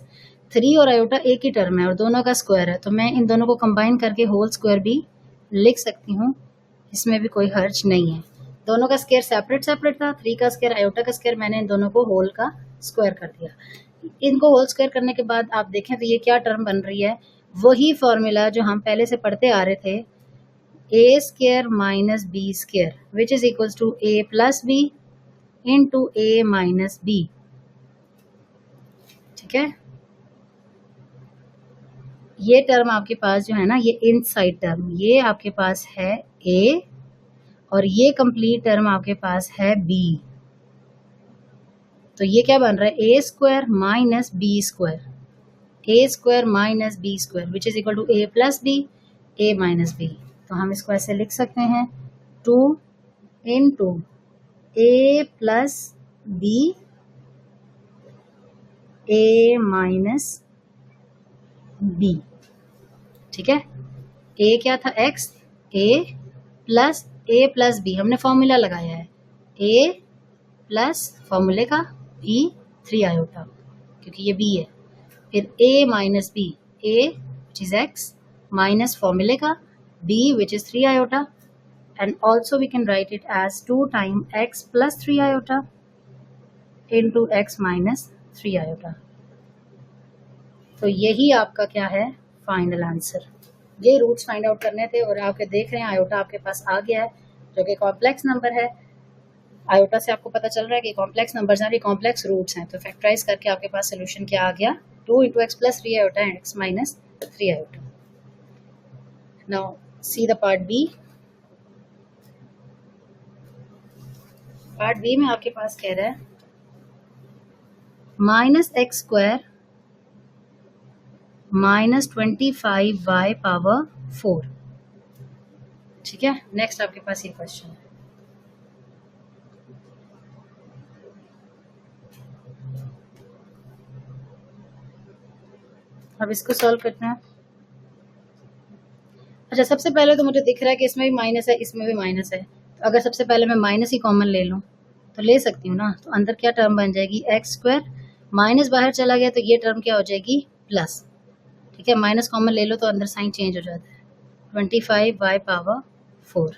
3 और आयोटा एक ही टर्म है और दोनों का स्क्वायर है, तो मैं इन दोनों को कंबाइन करके होल स्क्वायर भी लिख सकती हूँ, इसमें भी कोई हर्ज नहीं है। दोनों का स्क्वायर सेपरेट था, 3 का स्क्वायर आयोटा का स्क्वायर, मैंने इन दोनों को होल का स्क्वायर कर दिया। इनको होल स्क्वायर करने के बाद आप देखें तो ये क्या टर्म बन रही है, वही फॉर्मूला जो हम पहले से पढ़ते आ रहे थे, a² minus b² which is equals to a plus b into a minus b। ठीक है, ये टर्म आपके पास जो है ना, ये इनसाइड टर्म, ये आपके पास है a, और ये कंप्लीट टर्म आपके पास है b। तो ये क्या बन रहा है, a² minus b², a² minus b² which is equal to a plus b, a minus b। तो हम इसको ऐसे लिख सकते हैं 2 into a plus b a minus b। ठीक है, a क्या था x, a प्लस b, हमने फॉर्मूला लगाया है a प्लस फॉर्मूले का b 3 आयोटा, क्योंकि ये b है, फिर a minus b, a which is x minus फॉर्मूले का b which is 3 iota, and also we can write it as 2 times x plus 3 iota into x minus 3 iota। तो यही आपका क्या है, फाइनल आंसर। ये रूट्स फाइंड आउट करने थे और आपके देख रहे हैं आयोटा आपके पास आ गया है, जो कि कॉम्प्लेक्स नंबर है। आयोटा से आपको पता चल रहा है कि कॉम्प्लेक्स नंबर्स हैं, ये कॉम्प्लेक्स रूट्स हैं, तो फैक्टराइज करके आपके पास सोल्यूशन क्या आ गया, 2 into x plus 3 iota and x minus 3 iota. Now see the part B. Part B में आपके पास कह रहा है -x² -25y पावर 4. ठीक है, नेक्स्ट आपके पास ये क्वेश्चन है. अब इसको सॉल्व करना है. अच्छा, सबसे पहले तो मुझे दिख रहा है कि इसमें भी माइनस है, इसमें भी माइनस है, तो अगर सबसे पहले मैं माइनस ही कॉमन ले लूँ तो ले सकती हूँ ना, तो अंदर क्या टर्म बन जाएगी, x², माइनस बाहर चला गया तो ये टर्म क्या हो जाएगी, प्लस. ठीक है, माइनस कॉमन ले लो तो अंदर साइन चेंज हो जाता है, 25y पावर 4.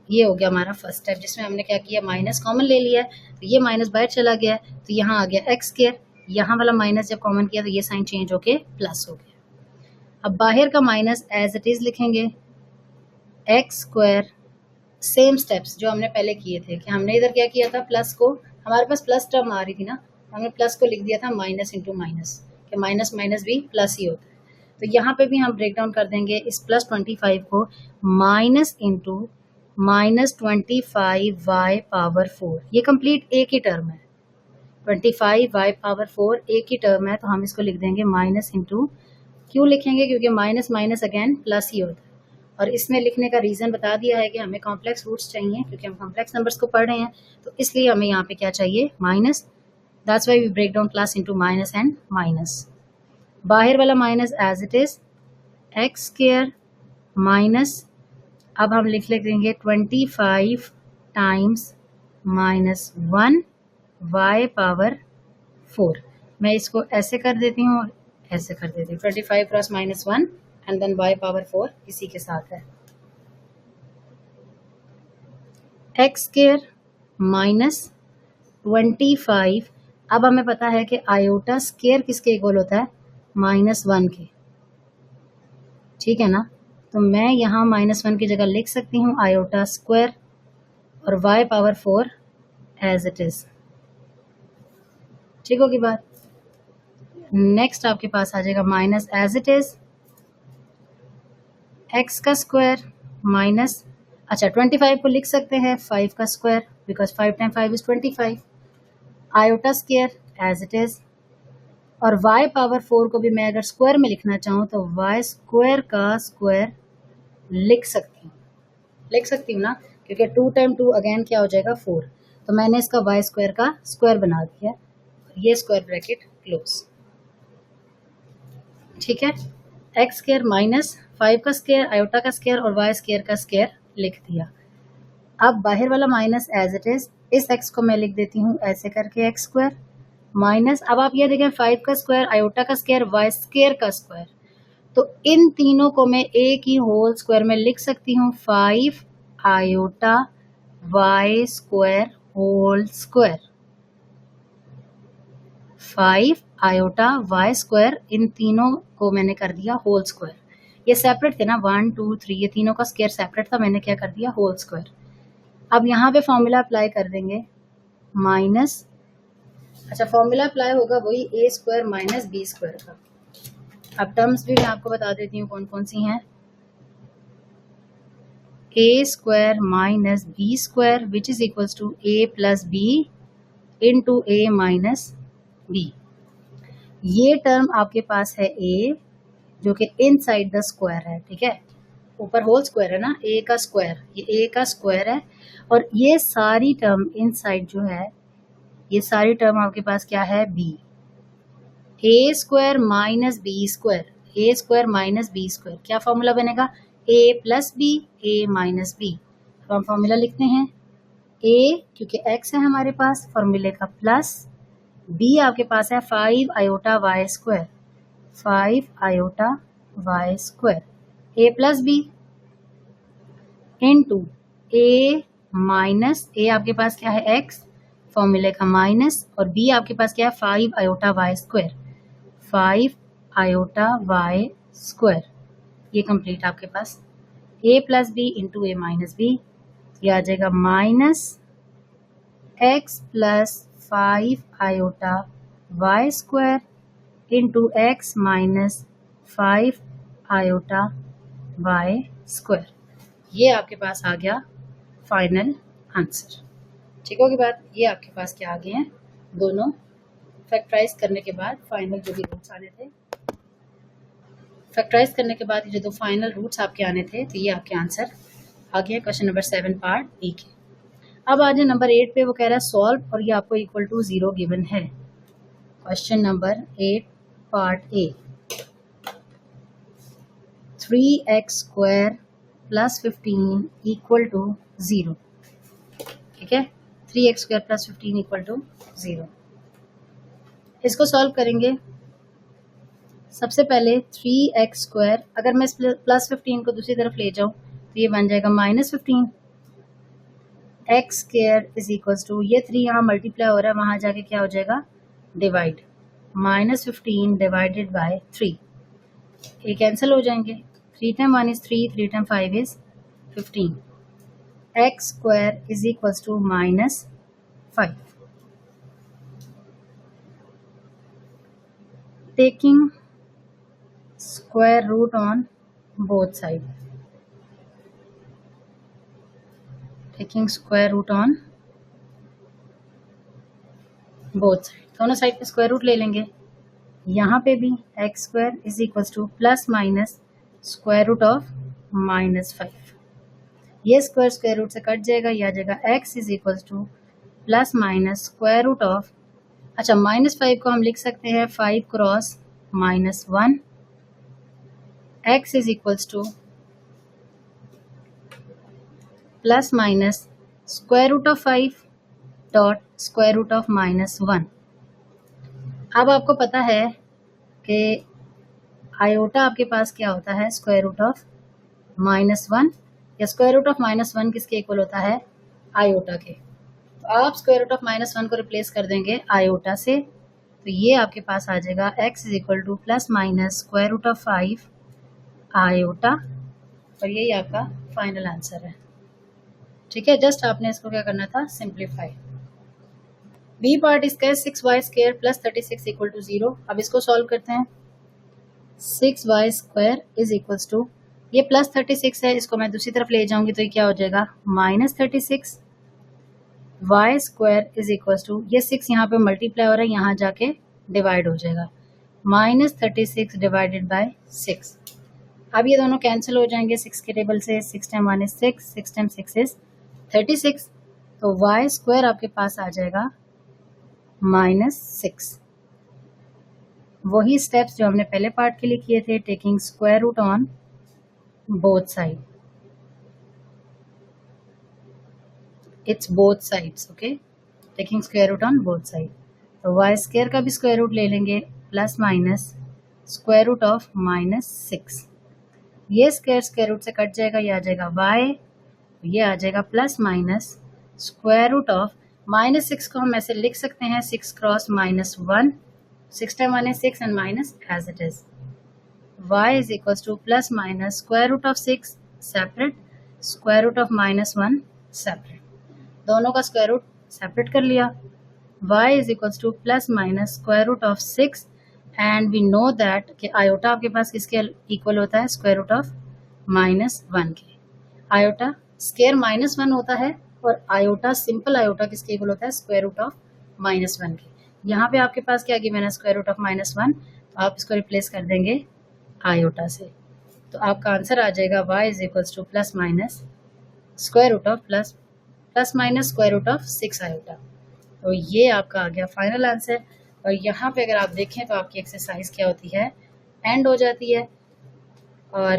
ये हो गया हमारा फर्स्ट स्टेप, जिसमें हमने क्या किया, माइनस कॉमन ले लिया है, तो ये माइनस बाहर चला गया है, तो यहाँ आ गया x², यहाँ वाला माइनस जब कॉमन किया तो ये साइन चेंज होके प्लस हो गया. अब बाहर का माइनस एज इट इज लिखेंगे, x², सेम स्टेप्स जो हमने पहले किए थे, कि हमने इधर क्या किया था, प्लस को, हमारे पास प्लस टर्म आ रही थी ना, हमने प्लस को लिख दिया था माइनस इंटू माइनस, कि माइनस माइनस भी प्लस ही होता है. तो यहाँ पे भी हम ब्रेक डाउन कर देंगे इस +25 को, माइनस इंटू -25y पावर 4. ये कंप्लीट एक ही टर्म है, 25y पावर 4 एक ही टर्म है, तो हम इसको लिख देंगे माइनस इंटू, क्यों लिखेंगे, क्योंकि माइनस माइनस अगेन प्लस ही होता है. और इसमें लिखने का रीज़न बता दिया है कि हमें कॉम्प्लेक्स रूट्स चाहिए, क्योंकि हम कॉम्प्लेक्स नंबर्स को पढ़ रहे हैं, तो इसलिए हमें यहाँ पे क्या चाहिए, minus. That's why we break down plus into minus and minus. बाहर वाला minus as it is, x² minus, अब हम लिख देंगे 25 टाइम्स -1 y पावर 4. मैं इसको ऐसे कर देती हूँ, ऐसे कर देती हूँ, 25 cross -1 and then y power 4 इसी के साथ है, x² माइनस 25. अब हमें पता है कि आयोटा स्केयर किसके इक्वल होता है, -1 के. ठीक है ना, तो मैं यहाँ -1 की जगह लिख सकती हूँ आयोटा स्क्वायर और y power 4 as it is. ठीक होगी बात. नेक्स्ट आपके पास आ जाएगा minus as it is, x का स्क्वायर माइनस, अच्छा 25 को लिख सकते हैं 5 का square, because 5 time 5 is 25, iota square as it is. और y पावर 4 को भी मैं अगर स्क्वायर में लिखना चाहूँ तो y स्क्वायर का स्क्वायर लिख सकती हूँ ना, क्योंकि 2 टाइम 2 अगेन क्या हो जाएगा, 4. तो मैंने इसका y स्क्वायर का स्क्वायर बना दिया, ये स्क्वायर ब्रैकेट क्लोज. ठीक है, x² माइनस 5 का स्क्वायर, आयोटा का स्क्वायर और y स्क्वायर का स्क्वायर लिख दिया. अब बाहर वाला माइनस एज इट इज, इस x को मैं लिख देती हूँ ऐसे करके, x² माइनस, अब आप ये देखें 5 का स्क्वायर, आयोटा का स्क्वायर, y स्क्वायर का स्क्वायर, तो इन तीनों को मैं एक ही होल स्क्वायर में लिख सकती हूँ, 5 iota y square whole square, 5 iota y square, इन तीनों को मैंने कर दिया होल स्क्वायर. ये सेपरेट थे ना, 1 2 3, ये तीनों का स्क्वायर सेपरेट था, मैंने क्या कर दिया, होल स्क्वायर. अब यहाँ पे फॉर्मूला अप्लाई कर देंगे, माइनस, अच्छा फॉर्मूला अप्लाई होगा वही a² माइनस b² का. अब टर्म्स भी मैं आपको बता देती हूँ कौन कौन सी हैं, a² minus b² which is equals to a plus b into a minus b. ये टर्म आपके पास है a, जो कि इनसाइड द स्क्वायर है. ठीक है, ऊपर होल स्क्वायर है ना, a का स्क्वायर, ये a का स्क्वायर है, और ये सारी टर्म इनसाइड जो है, ये सारी टर्म आपके पास क्या है, b. a² minus b², a² minus b², क्या फॉर्मूला बनेगा, a plus b, a minus b. अब हम फॉर्मूला लिखते हैं, a क्योंकि x है हमारे पास, फॉर्मूले का प्लस, b आपके पास है 5 iota y square, 5 iota y square, a plus b into a minus, a आपके पास क्या है, x, फॉर्मूले का माइनस, और b आपके पास क्या है, 5 iota y square, 5 iota y square. ये कंप्लीट आपके पास a plus b into a minus b. ये आ जाएगा -x plus 5 iota y square into x minus 5 iota y square. ये आपके पास आ गया फाइनल आंसर। ठीक होगी बात। ये आपके पास क्या आ गए हैं, दोनों फैक्टराइज करने के बाद फाइनल जो भी रूट्स आने थे, फैक्टराइज करने के बाद जो दो फाइनल रूट्स आपके आने थे, तो ये आपके आंसर आ गया क्वेश्चन नंबर 7 पार्ट बी के। अब आ जाए नंबर 8 पे, वो कह रहा है सॉल्व, और ये आपको इक्वल टू 0 गिवन है। Question number 8 part A, 3x square plus 15 equal to 0। ठीक है, 3x square plus 15 equal to 0। इसको सॉल्व करेंगे। सबसे पहले 3x स्क्वायर, अगर मैं प्लस 15 को दूसरी तरफ ले जाऊं तो ये बन जाएगा -15। x square is equals to, ये 3 यहाँ मल्टीप्लाई हो रहा है, वहां जाके क्या हो जाएगा, डिवाइड, -15 डिवाइडेड बाय 3। ये कैंसिल हो जाएंगे, 3 time 1 is 3, 3 time 5 is 15। x square is equals to -5। Taking square root on both side, taking square root on both side, दोनों साइड पे स्क्वायर रूट ले लेंगे। यहाँ पे भी x square is equals to plus minus square root of -5। ये square square root से cut जाएगा, यह आ जाएगा x is equals to plus minus square root of, अच्छा -5 को हम लिख सकते हैं 5 cross -1। x is equals to plus minus square root of 5 dot square root of -1। अब आपको पता है कि आयोटा आपके पास क्या होता है, स्क्वायर रूट ऑफ -1, या स्क्वायर रूट ऑफ -1 किसके इक्वल होता है, आयोटा के। तो आप स्क्वायर रूट ऑफ -1 को रिप्लेस कर देंगे आयोटा से, तो ये आपके पास आ जाएगा x is equal to plus minus square root of 5 iota, और यही आपका फाइनल आंसर है। ठीक है, जस्ट आपने इसको क्या करना था, सिंप्लीफाई। बी पार्ट इसका है 6y square plus 36 equal to 0। अब इसको सॉल्व करते हैं। 6y square is equals to, ये प्लस 36 है, इसको मैं दूसरी तरफ ले जाऊंगी तो ये क्या हो जाएगा, -36। y square is equals to, ये 6 यहाँ पे मल्टीप्लाई हो रहा है, यहाँ जाके डिवाइड हो जाएगा, -36 डिवाइडेड बाय 6। अब ये दोनों कैंसिल हो जाएंगे 6 के टेबल से, 6 टाइम 1 इज 6, 6 टाइम 6 इज 36। तो y स्क्वायर आपके पास आ जाएगा -6। वही स्टेप्स जो हमने पहले पार्ट के लिए किए थे, taking square root on both side, it's both sides, okay, taking square root on both side. तो y स्क्वायर का भी स्क्वायर रूट ले लेंगे, plus minus square root of -6। ये स्क्वायर स्क्वायर रूट से कट जाएगा, ये आ जाएगा y, ये आ जाएगा प्लस माइनस स्क्वायर रूट ऑफ -6 को हम ऐसे लिख सकते हैं 6 cross -1, 6 time 1 is 6 and minus as it is. y is equals to plus minus square root of 6 separate, square root of -1 separate, दोनों का स्क्वायर रूट सेपरेट कर लिया। y is equals to plus minus square root of 6, and we know that कि iota आपके पास किसके equal होता है, स्क्वायर रूट ऑफ -1 के। आयोटा स्क्वायर -1 होता है, और आयोटा सिंपल आयोटा किसके इक्वल होता है, स्क्वायर रूट ऑफ -1 के। यहाँ पे आपके पास क्या गिवन है, स्क्वायर रूट ऑफ -1, तो आप इसको रिप्लेस कर देंगे आयोटा से, तो आपका आंसर आ जाएगा y is equals to plus minus square root of plus minus square root of 6 iota. तो ये आपका आ गया फाइनल आंसर। और यहाँ पे अगर आप देखें तो आपकी एक्सरसाइज क्या होती है, एंड हो जाती है। और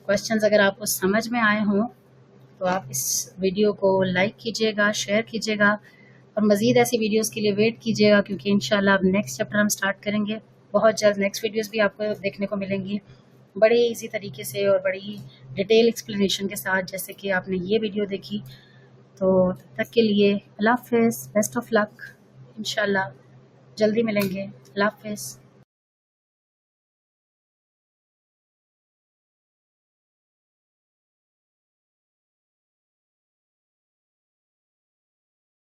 क्वेश्चंस अगर आपको समझ में आए हों तो आप इस वीडियो को लाइक कीजिएगा, शेयर कीजिएगा, और मज़ीद ऐसी वीडियोस के लिए वेट कीजिएगा, क्योंकि इंशाल्लाह अब नेक्स्ट चैप्टर हम स्टार्ट करेंगे बहुत जल्द। नेक्स्ट वीडियोस भी आपको देखने को मिलेंगी बड़े इजी तरीके से और बड़ी डिटेल एक्सप्लेनेशन के साथ, जैसे कि आपने ये वीडियो देखी। तो तब तक के लिए अल्लाह हाफ़िज़, बेस्ट ऑफ लक, इंशाल्लाह जल्दी मिलेंगे। अल्लाह हाफ़िज़।